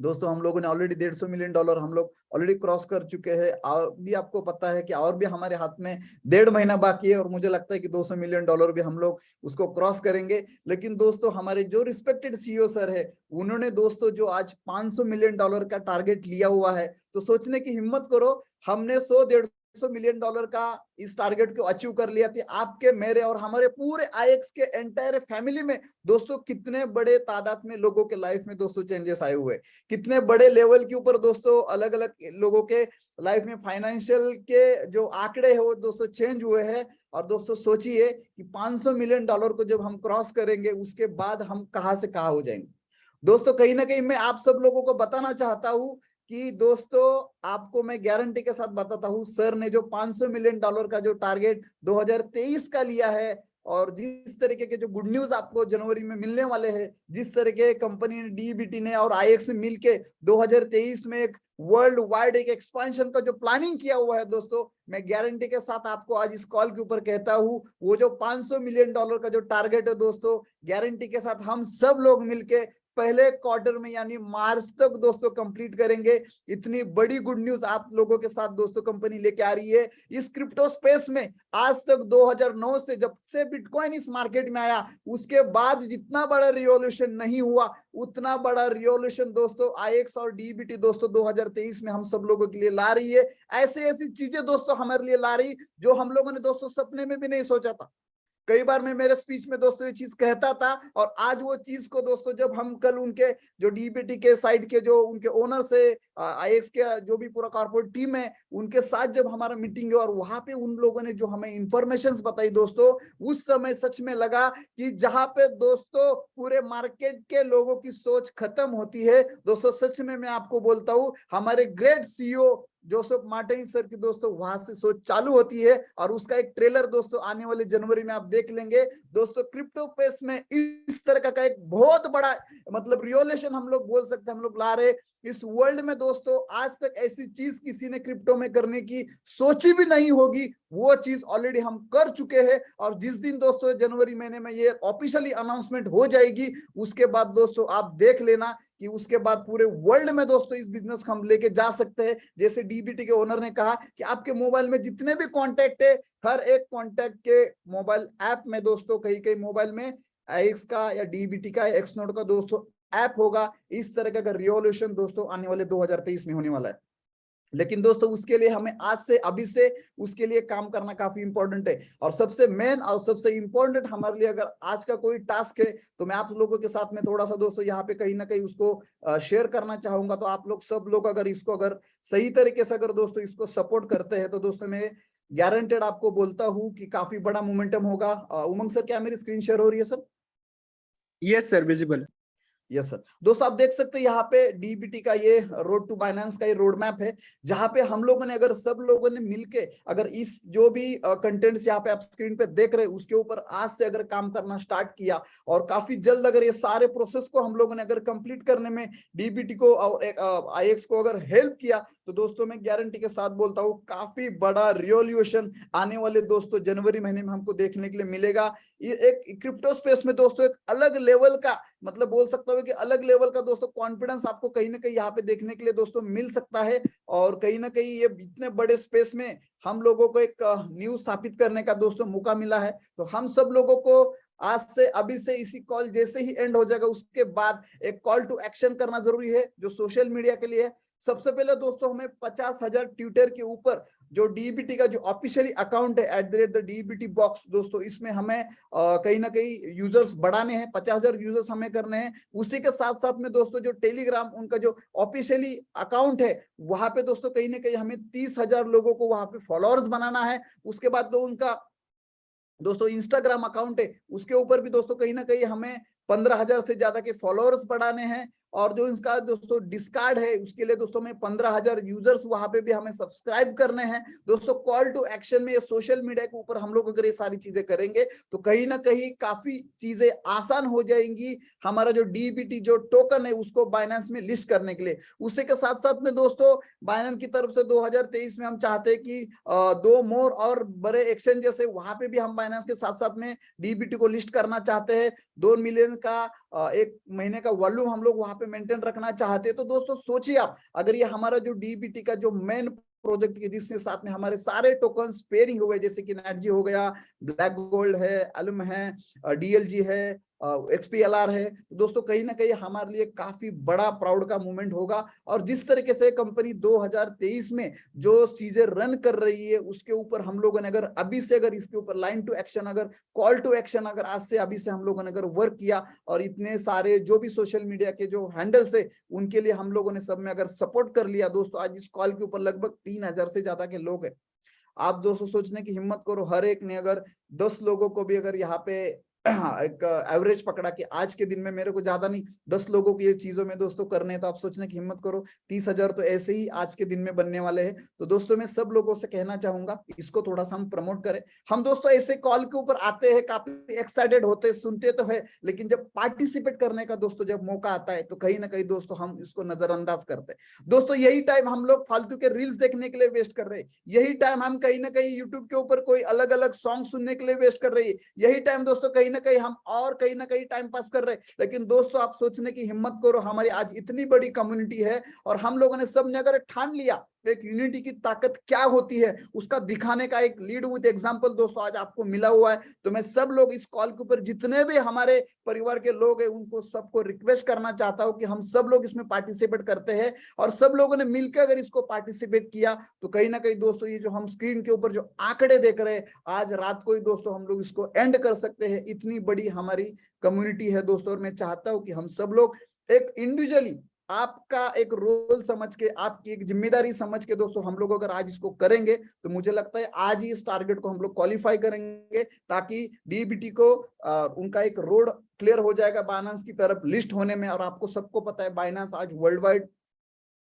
दोस्तों हम लोगों ने ऑलरेडी $150 मिलियन हम लोग ऑलरेडी क्रॉस कर चुके हैं। और भी आपको पता है कि और भी हमारे हाथ में 1.5 महीना बाकी है, और मुझे लगता है कि $200 मिलियन भी हम लोग उसको क्रॉस करेंगे। लेकिन दोस्तों हमारे जो रिस्पेक्टेड सीईओ सर है, उन्होंने दोस्तों जो आज $500 मिलियन का टारगेट लिया हुआ है, तो सोचने की हिम्मत करो, हमने 100-150 मिलियन का इस टारगेट को अचीव कर लिया था। आपके, मेरे और हमारे पूरे आईएक्स के एंटायर फैमिली में दोस्तों कितने बड़े तादाद में लोगों के लाइफ में दोस्तों चेंजेस आए हुए, कितने बड़े लेवल के ऊपर दोस्तों अलग अलग लोगों के लाइफ में फाइनेंशियल के जो आंकड़े है वो दोस्तों चेंज हुए हैं। और दोस्तों सोचिए कि $500 मिलियन को जब हम क्रॉस करेंगे, उसके बाद हम कहां से कहां हो जाएंगे। दोस्तों कहीं ना कहीं मैं आप सब लोगों को बताना चाहता हूं कि दोस्तों आपको मैं गारंटी के साथ बताता हूं, सर ने जो $500 मिलियन का जो टारगेट 2023 का लिया है, और जिस तरीके के जो गुड न्यूज आपको जनवरी में मिलने वाले हैं, जिस तरीके कंपनी ने, डीबीटी ने और आईएक्स ने मिलके 2023 में एक वर्ल्ड वाइड एक एक्सपेंशन का जो प्लानिंग किया हुआ है, दोस्तों मैं गारंटी के साथ आपको आज इस कॉल के ऊपर कहता हूं, वो जो $500 मिलियन का जो टारगेट है दोस्तों, गारंटी के साथ हम सब लोग मिलके पहले क्वार्टर में यानी मार्च तक दोस्तों कंप्लीट करेंगे। इतनी बड़ी गुड न्यूज आप लोगों के साथ दोस्तों कंपनी लेके आ रही है। इस क्रिप्टो स्पेस में आज तक 2009 से जब से बिटकॉइन इस मार्केट में आया, उसके बाद जितना बड़ा रिवॉल्यूशन नहीं हुआ, उतना बड़ा रिवॉल्यूशन दोस्तों आईएक्स और डीबीटी दोस्तों 2023 में हम सब लोगों के लिए ला रही है। ऐसी ऐसी चीजें दोस्तों हमारे लिए ला रही जो हम लोगों ने दोस्तों सपने में भी नहीं सोचा था। कई बार मैं मेरे स्पीच में दोस्तों ये चीज कहता था, और आज वो चीज को दोस्तों जब हम कल उनके जो डीबीटी के साइड के जो उनके ओनर से आईएक्स के जो भी पूरा कॉर्पोरेट टीम है, उनके साथ जब हमारा मीटिंग है और वहां पे उन लोगों ने जो हमें इंफॉर्मेशन बताई दोस्तों, उस समय सच में लगा कि जहां पे दोस्तों पूरे मार्केट के लोगों की सोच खत्म होती है, दोस्तों सच में मैं आपको बोलता हूँ, हमारे great CEO Joseph Martin sir की दोस्तों वहां से सोच चालू होती है और उसका एक ट्रेलर दोस्तों आने वाले जनवरी में आप देख लेंगे दोस्तों। क्रिप्टो स्पेस में इस तरह का एक बहुत बड़ा मतलब रिवॉल्यूशन हम लोग बोल सकते हैं, हम लोग ला रहे इस वर्ल्ड में दोस्तों। आज तक ऐसी चीज किसी ने क्रिप्टो में करने की सोची भी नहीं होगी, वो चीज ऑलरेडी हम कर चुके हैं। और जिस दिन दोस्तों जनवरी महीने में ये ऑफिशियली अनाउंसमेंट हो जाएगी, उसके बाद दोस्तों आप देख लेना कि उसके बाद पूरे वर्ल्ड में दोस्तों इस बिजनेस को हम लेके जा सकते हैं। जैसे डीबीटी के ओनर ने कहा कि आपके मोबाइल में जितने भी कॉन्टैक्ट है, हर एक कॉन्टैक्ट के मोबाइल ऐप में दोस्तों, कहीं कहीं मोबाइल में एक्स का या डीबीटी का एक्स नोड का दोस्तों ऐप होगा। इस तरह का रिवॉल्यूशन दोस्तों आने वाले 2023 में होने वाला है। लेकिन दोस्तों उसके लिए हमें आज से अभी से उसके लिए काम करना काफी इंपॉर्टेंट है। और सबसे मेन और सबसे इंपॉर्टेंट हमारे लिए अगर आज का कोई टास्क है तो मैं आप लोगों के साथ में थोड़ा सा दोस्तों यहाँ पे कहीं ना कहीं उसको शेयर करना चाहूंगा। तो आप लोग सब लोग अगर इसको अगर सही तरीके से अगर दोस्तों इसको सपोर्ट करते हैं तो दोस्तों मैं गारंटेड आपको बोलता हूँ कि काफी बड़ा मोमेंटम होगा। उमंग सर, क्या मेरी स्क्रीन शेयर हो रही है sir?
Yes sir, visible.
Yes sir. दोस्तों आप देख सकते हैं यहाँ पे डीबीटी का ये रोड टू बाइनेंस का ये रोड मैप है, जहां पे हम लोगों ने अगर सब लोगों ने मिलके अगर इस जो भी कंटेंट्स यहाँ पे आप स्क्रीन पे देख रहे हैं उसके ऊपर आज से अगर काम करना स्टार्ट किया और काफी जल्द अगर ये सारे प्रोसेस को हम लोगों ने अगर कंप्लीट करने में डीबीटी को और आईएक्स को अगर हेल्प किया तो दोस्तों मैं गारंटी के साथ बोलता हूँ काफी बड़ा रिवॉल्यूशन आने वाले दोस्तों जनवरी महीने में हमको देखने के लिए मिलेगा। ये एक क्रिप्टो स्पेस में दोस्तों एक अलग लेवल का मतलब बोल सकता हूँ कि अलग लेवल का दोस्तों कॉन्फिडेंस आपको कहीं ना कहीं यहाँ पे देखने के लिए दोस्तों मिल सकता है। और कहीं ना कहीं ये इतने बड़े स्पेस में हम लोगों को एक न्यू स्थापित करने का दोस्तों मौका मिला है। तो हम सब लोगों को आज से अभी से इसी कॉल जैसे ही एंड हो जाएगा उसके बाद एक कॉल टू एक्शन करना जरूरी है जो सोशल मीडिया के लिए है। सबसे पहले दोस्तों हमें 50,000 ट्विटर के ऊपर जो डीबीटी का जो ऑफिशियली अकाउंट है @DBT बॉक्स दोस्तों, इसमें हमें कहीं ना कहीं यूजर्स बढ़ाने हैं, 50,000 यूजर्स हमें करने हैं। उसी के साथ साथ में दोस्तों जो टेलीग्राम उनका जो ऑफिशियली अकाउंट है वहां पे दोस्तों कहीं ना कहीं हमें 30,000 लोगों को वहां पे फॉलोअर्स बनाना है। उसके बाद तो उनका दोस्तों इंस्टाग्राम अकाउंट है उसके ऊपर भी दोस्तों कहीं ना कहीं हमें 15,000 से ज्यादा के फॉलोअर्स बढ़ाने हैं। और जो इसका दोस्तों डिस्कार्ड है उसके लिए दोस्तों में 15,000 यूजर्स वहां पे भी हमें सब्सक्राइब करने हैं। दोस्तों कॉल टू एक्शन में ये सोशल मीडिया के ऊपर हम लोग अगर ये सारी चीजें करेंगे तो कहीं ना कहीं काफी चीजें आसान हो जाएंगी हमारा जो डीबीटी जो टोकन है उसको बाइनेंस में लिस्ट करने के लिए। उसी के साथ साथ में दोस्तों बाइनेंस की तरफ से 2023 में हम चाहते हैं कि 2 मोर और बड़े एक्सचेंज से वहां पे भी हम बाइनेंस के साथ साथ में डीबीटी को लिस्ट करना चाहते हैं। 2 मिलियन का एक महीने का वॉल्यूम हम लोग वहां पे मेंटेन रखना चाहते हैं। तो दोस्तों सोचिए आप अगर ये हमारा जो डीबीटी का जो मेन प्रोजेक्ट के जिसके साथ में हमारे सारे टोकन्स पेयरिंग हुए जैसे कि नेटजी हो गया, ब्लैक गोल्ड है, अलम है, डीएलजी है, एक्सपीएलआर है, तो दोस्तों कहीं ना कहीं हमारे लिए काफी बड़ा प्राउड का मोमेंट होगा। और जिस तरीके से कंपनी 2023 में जो चीजें रन कर रही है उसके ऊपर हम लोगों ने अगर अभी से अगर इसके ऊपर लाइन टू एक्शन अगर कॉल टू एक्शन अगर आज से अभी से हम लोगों ने अगर वर्क किया और इतने सारे जो भी सोशल मीडिया के जो हैंडल्स है उनके लिए हम लोगों ने सब में अगर सपोर्ट कर लिया दोस्तों, आज इस कॉल के ऊपर लगभग 3,000 से ज्यादा के लोग हैं। आप दोस्तों सोचने की हिम्मत करो, हर एक ने अगर 10 लोगों को भी अगर यहाँ पे एक एवरेज पकड़ा कि आज के दिन में मेरे को ज्यादा नहीं 10 लोगों की ये चीजों में दोस्तों करने हैं, तो आप सोचने की हिम्मत करो 30,000 तो ऐसे ही आज के दिन में बनने वाले हैं। तो दोस्तों मैं सब लोगों से कहना चाहूंगा इसको थोड़ा सा हम प्रमोट करें। हम दोस्तों ऐसे कॉल के ऊपर आते हैं, काफी एक्साइटेड होते सुनते तो है, लेकिन जब पार्टिसिपेट करने का दोस्तों जब मौका आता है तो कहीं ना कहीं दोस्तों हम इसको नजरअंदाज करते हैं। दोस्तों यही टाइम हम लोग फालतू के रील्स देखने के लिए वेस्ट कर रहे हैं, यही टाइम हम कहीं ना कहीं यूट्यूब के ऊपर कोई अलग अलग सॉन्ग सुनने के लिए वेस्ट कर रही है, यही टाइम दोस्तों कहीं ना कहीं हम और कहीं ना कहीं टाइम पास कर रहे हैं। लेकिन दोस्तों आप सोचने की हिम्मत करो, हमारी आज इतनी बड़ी कम्युनिटी है और हम लोगों ने सबने अगर ठान लिया एक यूनिटी की ताकत क्या होती है उसका दिखाने का एक लीड विद एग्जांपल दोस्तों आज आपको मिला हुआ है। तो मैं सब लोग इस कॉल के ऊपर जितने भी हमारे परिवार के लोग हैं उनको सबको रिक्वेस्ट करना चाहता हूं कि हम सब लोग इसमें पार्टिसिपेट करते हैं और सब लोगों ने मिलकर अगर इसको पार्टिसिपेट किया तो कहीं ना कहीं दोस्तों ये जो हम स्क्रीन के ऊपर जो आंकड़े देख रहे हैं आज रात को ही दोस्तों हम लोग इसको एंड कर सकते हैं। इतनी बड़ी हमारी कम्युनिटी है दोस्तों और मैं चाहता हूं कि हम सब लोग एक इंडिविजुअली आपका एक रोल समझ के आपकी एक जिम्मेदारी समझ के दोस्तों हम लोग अगर आज इसको करेंगे तो मुझे लगता है आज ही इस टारगेट को हम लोग क्वालिफाई करेंगे ताकि डीबीटी को उनका एक रोड क्लियर हो जाएगा बाइनेंस की तरफ लिस्ट होने में। और आपको सबको पता है बाइनेंस आज वर्ल्ड वाइड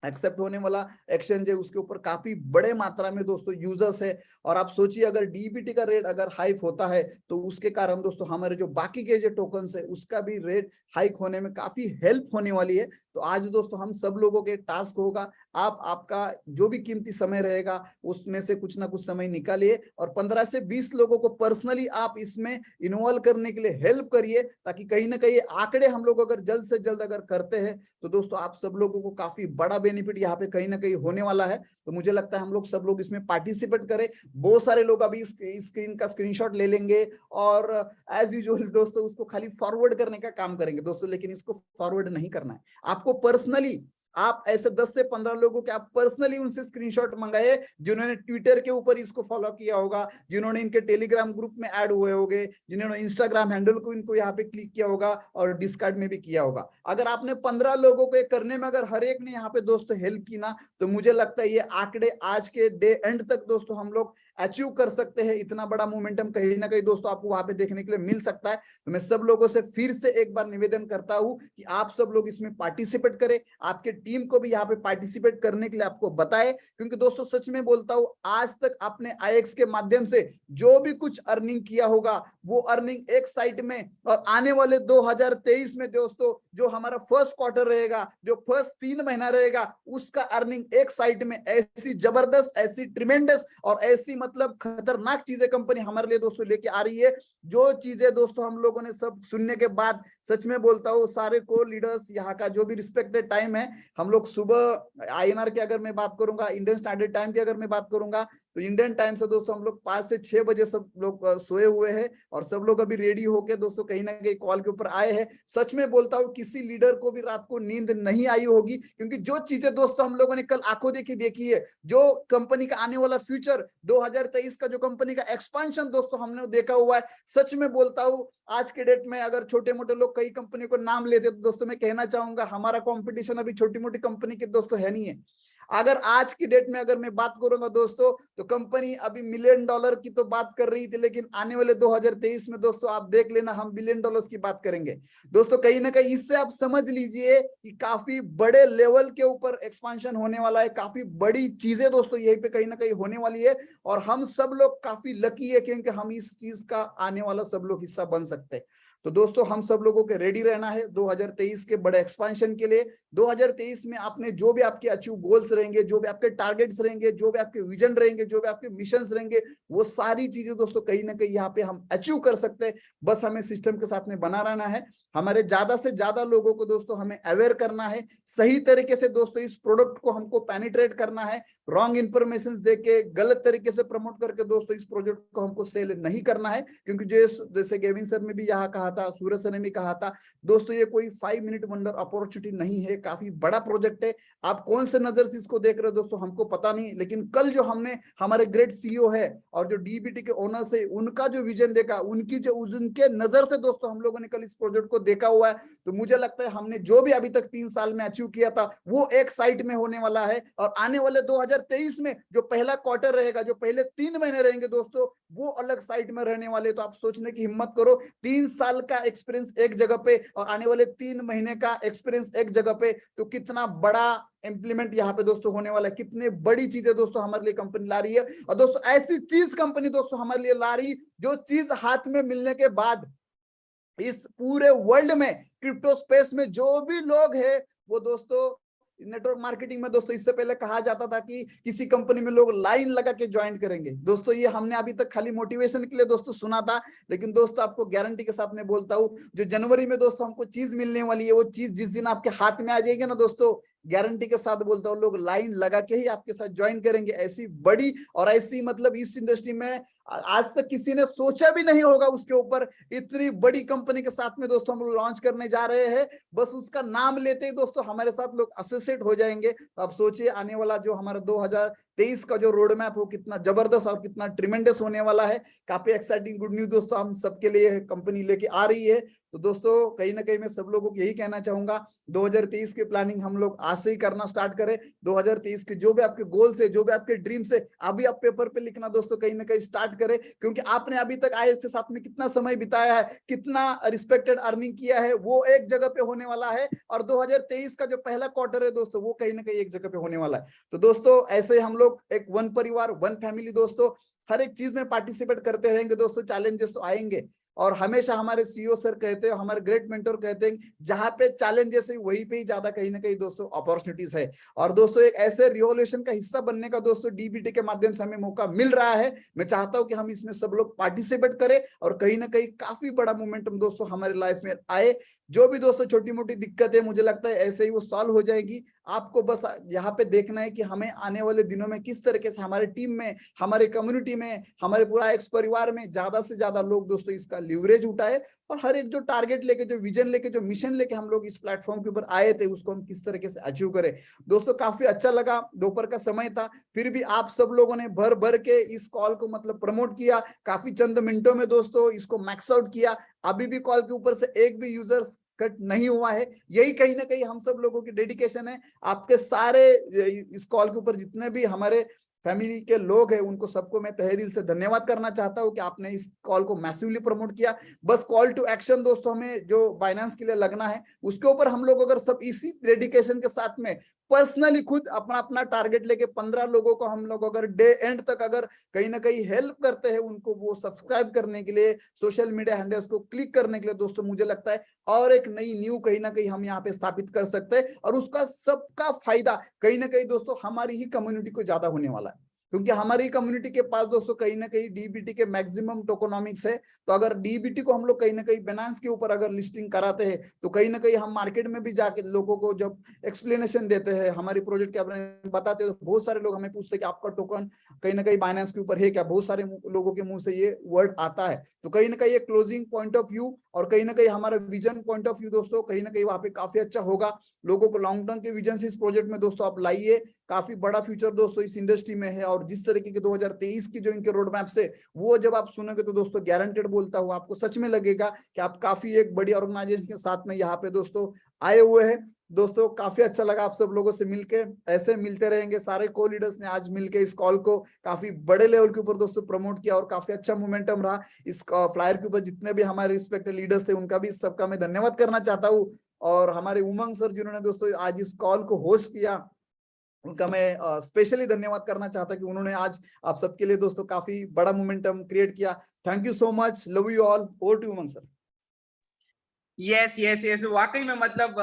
एक्सेप्ट होने वाला एक्सचेंज है, उसके ऊपर काफी बड़े मात्रा में दोस्तों यूजर्स है। और आप सोचिए अगर डीबीटी का रेट अगर हाइक होता है तो उसके कारण दोस्तों हमारे जो बाकी के जो टोकन्स है उसका भी रेट हाइक होने में काफी हेल्प होने वाली है। तो आज दोस्तों हम सब लोगों के टास्क होगा, आपका जो भी कीमती समय रहेगा उसमें से कुछ ना कुछ समय निकालिए और 15 से 20 लोगों को पर्सनली आप इसमें इन्वॉल्व करने के लिए हेल्प करिए, ताकि कहीं ना कहीं आंकड़े हम लोग अगर जल्द से जल्द अगर करते हैं तो दोस्तों आप सब लोगों को काफी बड़ा बेनिफिट यहाँ पे कहीं ना कहीं होने वाला है। तो मुझे लगता है हम लोग सब लोग इसमें पार्टिसिपेट करें। बहुत सारे लोग अभी स्क्रीन का स्क्रीनशॉट ले लेंगे और एज यूजुअल दोस्तों उसको खाली फॉरवर्ड करने का काम करेंगे दोस्तों, लेकिन इसको फॉरवर्ड नहीं करना है आपको पर्सनली। आप ऐसे 10 से 15 लोगों के आप पर्सनली उनसे स्क्रीनशॉट मंगाए जिन्होंने ट्विटर के ऊपर इसको फॉलो किया होगा, जिन्होंने इनके टेलीग्राम ग्रुप में ऐड हुए होंगे, जिन्होंने इंस्टाग्राम हैंडल को इनको यहाँ पे क्लिक किया होगा और डिस्कार्ड में भी किया होगा। अगर आपने 15 लोगों को करने में अगर हर एक ने यहाँ पे दोस्तों हेल्प की ना, तो मुझे लगता है ये आंकड़े आज के डे एंड तक दोस्तों हम लोग अचीव कर सकते हैं। इतना बड़ा मोमेंटम कहीं ना कहीं दोस्तों आपको वहां पे देखने के लिए मिल सकता है। तो मैं सब लोगों से फिर से एक बार निवेदन करता हूं कि आप सब लोग इसमें पार्टिसिपेट करें, आपके टीम को भी यहाँ पे पार्टिसिपेट करने के लिए आपको बताए, क्योंकि दोस्तों सच में बोलता हूं आज तक आपने आईएक्स के माध्यम से जो भी कुछ अर्निंग किया होगा वो अर्निंग एक साइड में, और आने वाले 2023 में दोस्तों जो हमारा फर्स्ट क्वार्टर रहेगा, जो फर्स्ट 3 महीना रहेगा, उसका अर्निंग एक साइड में। ऐसी जबरदस्त, ऐसी ट्रिमेंडस और ऐसी मतलब खतरनाक चीजें कंपनी हमारे लिए दोस्तों लेके आ रही है, जो चीजें दोस्तों हम लोगों ने सब सुनने के बाद सच में बोलता हूँ सारे को लीडर्स यहाँ का जो भी रिस्पेक्टेड टाइम है, हम लोग सुबह आईएनआर की अगर मैं बात करूंगा, इंडियन स्टैंडर्ड टाइम की अगर मैं बात करूंगा, तो इंडियन टाइम से दोस्तों हम लोग 5 से 6 बजे सब लोग सोए हुए हैं और सब लोग अभी रेडी होके दोस्तों कहीं ना कहीं कॉल के ऊपर आए हैं। सच में बोलता हूँ किसी लीडर को भी रात को नींद नहीं आई होगी, क्योंकि जो चीजें दोस्तों हम लोगों ने कल आंखों देखी है, जो कंपनी का आने वाला फ्यूचर 2023 का जो कंपनी का एक्सपांशन दोस्तों हमने देखा हुआ है। सच में बोलता हूँ आज के डेट में अगर छोटे मोटे लोग कई कंपनी को नाम लेते तो दोस्तों मैं कहना चाहूंगा हमारा कंपटीशन अभी छोटी मोटी कंपनी के दोस्तों है नहीं है। अगर आज की डेट में अगर मैं बात करूंगा दोस्तों, तो कंपनी अभी $1 मिलियन की तो बात कर रही थी, लेकिन आने वाले 2023 में दोस्तों आप देख लेना हम $1 बिलियन की बात करेंगे दोस्तों। कहीं ना कहीं इससे आप समझ लीजिए कि काफी बड़े लेवल के ऊपर एक्सपांशन होने वाला है, काफी बड़ी चीजें दोस्तों यहीं पे कहीं ना कहीं होने वाली है, और हम सब लोग काफी लकी है क्योंकि हम इस चीज का आने वाला सब लोग हिस्सा बन सकते हैं। तो दोस्तों हम सब लोगों के रेडी रहना है 2023 के बड़े एक्सपांशन के लिए। 2023 में आपने जो भी आपके अचीव गोल्स रहेंगे, जो भी आपके टारगेट्स रहेंगे, जो भी आपके विजन रहेंगे, जो भी आपके मिशंस रहेंगे, वो सारी चीजें दोस्तों कहीं ना कहीं यहाँ पे हम अचीव कर सकते हैं। बस हमें सिस्टम के साथ में बना रहना है, हमारे ज्यादा से ज्यादा लोगों को दोस्तों हमें अवेयर करना है, सही तरीके से दोस्तों इस प्रोडक्ट को हमको पेनिट्रेट करना है, रॉन्ग इंफॉर्मेशन देके गलत तरीके से प्रमोट करके दोस्तों इस प्रोजेक्ट को हमको सेल नहीं करना है। क्योंकि जैसे गेविन सर ने भी यहाँ कहा था, सूरज सर ने भी कहा था दोस्तों, ये कोई 5 मिनट वंडर अपॉर्चुनिटी नहीं है, काफी बड़ा प्रोजेक्ट है। आप कौन से नजर से इसको देख रहे हो दोस्तों हमको पता नहीं, लेकिन कल जो हमने हमारे ग्रेट सीईओ है और जो डीबीटी के ओनर्स है उनका जो विजन देखा, उनके नजर से दोस्तों हम लोगों ने कल इस प्रोजेक्ट को देखा हुआ है, तो मुझे लगता है हमने जो भी अभी तक 3 साल में अचीव किया था वो एक साइड में होने वाला है। और आने वाले 2023 में जो पहला क्वार्टर रहेगा, जो पहले 3 महीने रहेंगे दोस्तों, वो अलग साइड में रहने वाले। तो आप सोचने की हिम्मत करो, 3 साल का एक्सपीरियंस एक जगह पे और आने वाले 3 महीने का एक्सपीरियंस एक जगह पे, तो कितना बड़ा इंप्लीमेंट यहाँ पे दोस्तों होने वाला है, कितने बड़ी चीजें दोस्तों हमारे लिए कंपनी ला रही है। और दोस्तों ऐसी चीज कंपनी दोस्तों हमारे लिए ला रही, जो चीज हाथ में मिलने के बाद इस पूरे वर्ल्ड में क्रिप्टो स्पेस में जो भी लोग हैं वो दोस्तों, नेटवर्क मार्केटिंग में दोस्तों इससे पहले कहा जाता था कि किसी कंपनी में लोग लाइन लगा के ज्वाइन करेंगे दोस्तों, ये हमने अभी तक खाली मोटिवेशन के लिए दोस्तों सुना था। लेकिन दोस्तों आपको गारंटी के साथ मैं बोलता हूँ, जो जनवरी में दोस्तों हमको चीज मिलने वाली है, वो चीज जिस दिन आपके हाथ में आ जाएगी ना दोस्तों, गारंटी के साथ बोलता हूँ लोग लाइन लगा के ही आपके साथ ज्वाइन करेंगे। ऐसी बड़ी और ऐसी मतलब इस इंडस्ट्री में आज तक किसी ने सोचा भी नहीं होगा उसके ऊपर, इतनी बड़ी कंपनी के साथ में दोस्तों हम लोग लॉन्च करने जा रहे हैं। बस उसका नाम लेते ही दोस्तों हमारे साथ लोग एसोसिएट हो जाएंगे। तो आप सोचिए आने वाला जो हमारा 2023 का जो रोड मैप हो कितना जबरदस्त और कितना ट्रिमेंडस होने वाला है। काफी एक्साइटिंग गुड न्यूज दोस्तों हम सबके लिए कंपनी लेके आ रही है। तो दोस्तों कहीं ना कहीं मैं सब लोगों को यही कहना चाहूंगा, 2023 की प्लानिंग हम लोग आज से ही करना स्टार्ट करें। 2023 के जो भी आपके गोल्स है, जो भी आपके ड्रीम्स है, अभी आप पेपर पे लिखना दोस्तों कहीं ना कहीं स्टार्ट करें, क्योंकि आपने अभी तक आईएएस के साथ में कितना समय बिताया है, कितना रिस्पेक्टेड अर्निंग किया है, वो एक जगह पे होने वाला है। और 2023 का जो पहला क्वार्टर है दोस्तों, वो कहीं ना कहीं एक जगह पे होने वाला है। तो दोस्तों ऐसे हम लोग एक वन परिवार, वन फैमिली दोस्तों, हर एक चीज में पार्टिसिपेट करते रहेंगे दोस्तों। चैलेंजेस तो आएंगे, और हमेशा हमारे सीईओ सर कहते हैं, हमारे ग्रेट मेंटर कहते हैं, जहां पे चैलेंजेस है वहीं पे ही ज्यादा कहीं ना कहीं दोस्तों अपॉर्चुनिटीज है। और दोस्तों एक ऐसे रिवॉल्यूशन का हिस्सा बनने का दोस्तों डीबीटी के माध्यम से हमें मौका मिल रहा है। मैं चाहता हूं कि हम इसमें सब लोग पार्टिसिपेट करें और कहीं ना कहीं काफी बड़ा मोमेंटम दोस्तों हमारे लाइफ में आए। जो भी दोस्तों छोटी मोटी दिक्कत है, मुझे लगता है ऐसे ही वो सॉल्व हो जाएगी। आपको बस यहाँ पे देखना है कि हमें आने वाले दिनों में किस तरीके से हमारे टीम में, हमारे कम्युनिटी में, हमारे पूरा एक्स परिवार में ज्यादा से ज्यादा लोग दोस्तों इसका लीवरेज उठाए, और हर एक जो टारगेट लेके, जो विजन लेके, जो मिशन लेके हम लोग इस प्लेटफॉर्म के ऊपर आए थे, उसको हम किस तरीके से अचीव करें। दोस्तों काफी अच्छा लगा, दोपहर का समय था, फिर भी आप सब लोगों ने भर भर के इस कॉल को मतलब प्रमोट किया, काफी चंद मिनटों में दोस्तों इसको मैक्स आउट किया। अभी भी कॉल के ऊपर से एक भी यूजर कट नहीं हुआ है। यही कहीं ना कहीं हम सब लोगों की डेडिकेशन है। आपके सारे इस कॉल के ऊपर जितने भी हमारे फैमिली के लोग हैं, उनको सबको मैं तहे दिल से धन्यवाद करना चाहता हूं कि आपने इस कॉल को मैसिवली प्रमोट किया। बस कॉल टू एक्शन दोस्तों, हमें जो बाइनेंस के लिए लगना है उसके ऊपर हम लोग अगर सब इसी डेडिकेशन के साथ में पर्सनली खुद अपना अपना टारगेट लेके 15 लोगों को हम लोग अगर डे एंड तक अगर कहीं ना कहीं हेल्प करते हैं, उनको वो सब्सक्राइब करने के लिए, सोशल मीडिया हैंडल्स को क्लिक करने के लिए दोस्तों, मुझे लगता है और एक नई न्यू कहीं ना कहीं हम यहाँ पे स्थापित कर सकते हैं। और उसका सबका फायदा कहीं ना कहीं दोस्तों हमारी ही कम्युनिटी को ज्यादा होने वाला है, क्योंकि हमारी कम्युनिटी के पास दोस्तों कहीं ना कहीं डीबीटी के मैक्सिमम टोकोनॉमिक्स है। तो अगर डीबीटी को हम लोग कहीं ना कहीं बाइनेंस के ऊपर अगर लिस्टिंग कराते हैं, तो कहीं ना कहीं हम मार्केट में भी जाके लोगों को जब एक्सप्लेनेशन देते हैं, हमारी प्रोजेक्ट के बारे में बताते हैं, तो बहुत सारे लोग हमें पूछते हैं कि आपका टोकन कहीं ना कहीं बाइनेंस के ऊपर है क्या। बहुत सारे लोगों के मुंह से ये वर्ड आता है। तो कहीं ना कहीं एक क्लोजिंग पॉइंट ऑफ व्यू और कहीं ना कहीं हमारा विजन पॉइंट ऑफ व्यू दोस्तों, कहीं ना कहीं वहां पे काफी अच्छा होगा। लोगों को लॉन्ग टर्म के विजन से इस प्रोजेक्ट में दोस्तों आप लाइए। काफी बड़ा फ्यूचर दोस्तों इस इंडस्ट्री में है, और जिस तरीके के 2023 की जो इनके रोड मैप से, वो जब आप सुनोगे तो दोस्तों गारंटेड बोलता हूँ, आपको सच में लगेगा कि आप काफी एक बड़ी ऑर्गेनाइजेशन के साथ में यहाँ पे दोस्तों आए हुए हैं। दोस्तों काफी अच्छा लगा आप सब लोगों से मिलके, ऐसे मिलते रहेंगे। सारे को लीडर्स ने आज मिलके इस कॉल को काफी बड़े लेवल के ऊपर दोस्तों प्रमोट किया, और काफी अच्छा मोमेंटम रहा इस फ्लायर के ऊपर। जितने भी हमारे रिस्पेक्टेड लीडर्स थे, उनका भी सबका मैं धन्यवाद करना चाहता हूँ। और हमारे उमंग सर जिन्होंने दोस्तों आज इस कॉल को होस्ट किया, उनका मैं स्पेशली धन्यवाद करना चाहता कि उन्होंने आज आप सबके लिए दोस्तों काफी बड़ा मोमेंटम क्रिएट किया। Thank you so much, love you all. Over to Umang sir.
Yes yes yes, वाकई में मतलब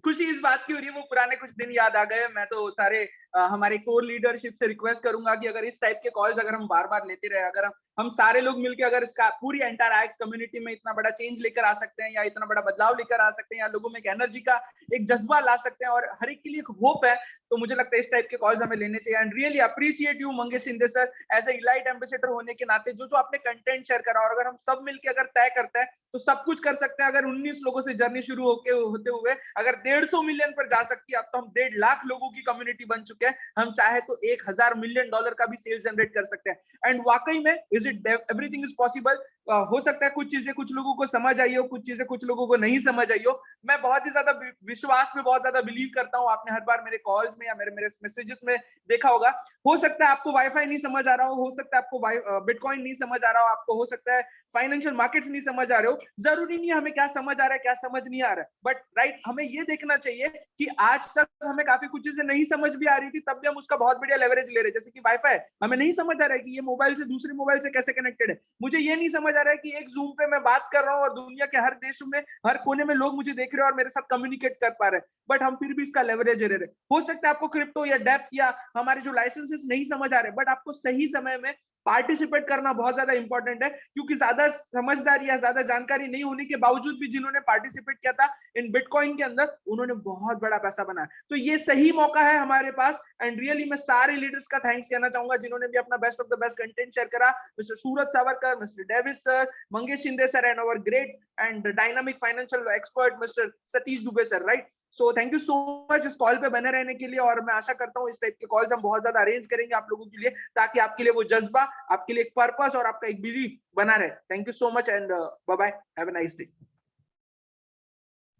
खुशी इस बात की हो रही है, वो पुराने कुछ दिन याद आ गए। मैं तो सारे हमारे कोर लीडरशिप से रिक्वेस्ट करूंगा कि अगर इस टाइप के कॉल्स अगर हम बार बार लेते रहे, अगर हम सारे लोग मिलकर अगर इसका पूरी एंटायर आईएक्स कम्युनिटी में इतना बड़ा चेंज लेकर आ सकते हैं, या इतना बड़ा बदलाव लेकर आ सकते हैं, या लोगों में एक एनर्जी का एक जज्बा ला सकते हैं, और हर एक के लिए एक होप है, तो मुझे लगता है इस टाइप के कॉल्स हमें लेने चाहिए। And really appreciate you Mangesh Shinde sir, as a elite ambassador होने के नाते जो जो आपने कंटेंट शेयर करा, और अगर हम सब मिलकर अगर तय करते हैं तो सब कुछ कर सकते हैं। अगर 19 लोगों से जर्नी शुरू होते हुए अगर 150 मिलियन पर जा सकती है, अब तो हम 1.5 लाख लोगों की कम्युनिटी बन चुके हैं। हम चाहे तो $1000 मिलियन का भी सेल्स जनरेट कर सकते हैं। एंड वाकई में is it everything is possible. हो सकता है कुछ चीजें कुछ लोगों को समझ आई हो, कुछ चीजें कुछ लोगों को नहीं समझ आई हो। मैं बहुत ही ज्यादा विश्वास में बहुत ज्यादा बिलीव करता हूँ। आपने हर बार मेरे कॉल्स में या मेरे मैसेजेस में देखा होगा। हो सकता है आपको वाईफाई नहीं समझ आ रहा हो सकता है आपको बिटकॉइन नहीं समझ आ रहा हो, आपको हो सकता है फाइनेंशियल मार्केट्स नहीं समझ आ रहे हो। जरूरी नहीं है हमें क्या समझ आ रहा है क्या समझ नहीं आ रहा है, बट राइट हमें ये देखना चाहिए कि आज तक हमें काफी कुछ चीजें नहीं समझ भी आ रही थी, तब भी हम उसका बहुत बढ़िया लेवरेज ले रहे हैं। जैसे कि वाईफाई हमें नहीं समझ आ रहा है कि ये मोबाइल से दूसरे मोबाइल से कैसे कनेक्टेड है। मुझे ये नहीं समझ आ रहा है कि एक जूम पे मैं बात कर रहा हूँ और दुनिया के हर देश में हर कोने में लोग मुझे देख रहे हैं और मेरे साथ कम्युनिकेट कर पा रहे हैं, बट हम फिर भी इसका लेवरेज ले रहे हैं। हो सकता है आपको क्रिप्टो या डेप्थ या हमारे जो लाइसेंसेस नहीं समझ आ रहे, बट आपको सही समय में पार्टिसिपेट करना बहुत ज्यादा इंपॉर्टेंट है, क्योंकि ज्यादा समझदारी या ज्यादा जानकारी नहीं होने के बावजूद भी जिन्होंने पार्टिसिपेट किया था इन बिटकॉइन के अंदर, उन्होंने बहुत बड़ा पैसा बनाया। तो ये सही मौका है हमारे पास। एंड रियली मैं सारे लीडर्स का थैंक्स कहना चाहूंगा जिन्होंने भी अपना best of the best content share करा। Mister Suraj Savarkar, mister Davis sir, Mangesh Shinde sir, and our great and dynamic financial expert mister Satish Dubey sir, right. So thank you so much इस कॉल पे बने रहने के लिए, और मैं आशा करता हूँ इस टाइप के कॉल्स हम बहुत ज्यादा अरेंज करेंगे आप लोगों के लिए, ताकि आपके लिए वो जज्बा, आपके लिए एक पर्पस और आपका एक बिलीफ बना रहे। Thank you so much and bye bye, have a nice day.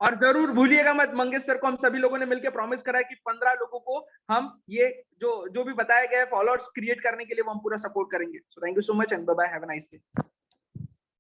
और जरूर भूलिएगा मत, मंगेश सर को हम सभी लोगों ने मिलकर प्रॉमिस करा है कि 15 लोगों को हम ये जो भी बताया गया है फॉलोअर्स क्रिएट करने के लिए वो हम पूरा सपोर्ट करेंगे। So thank you so much and bye bye, have a nice day.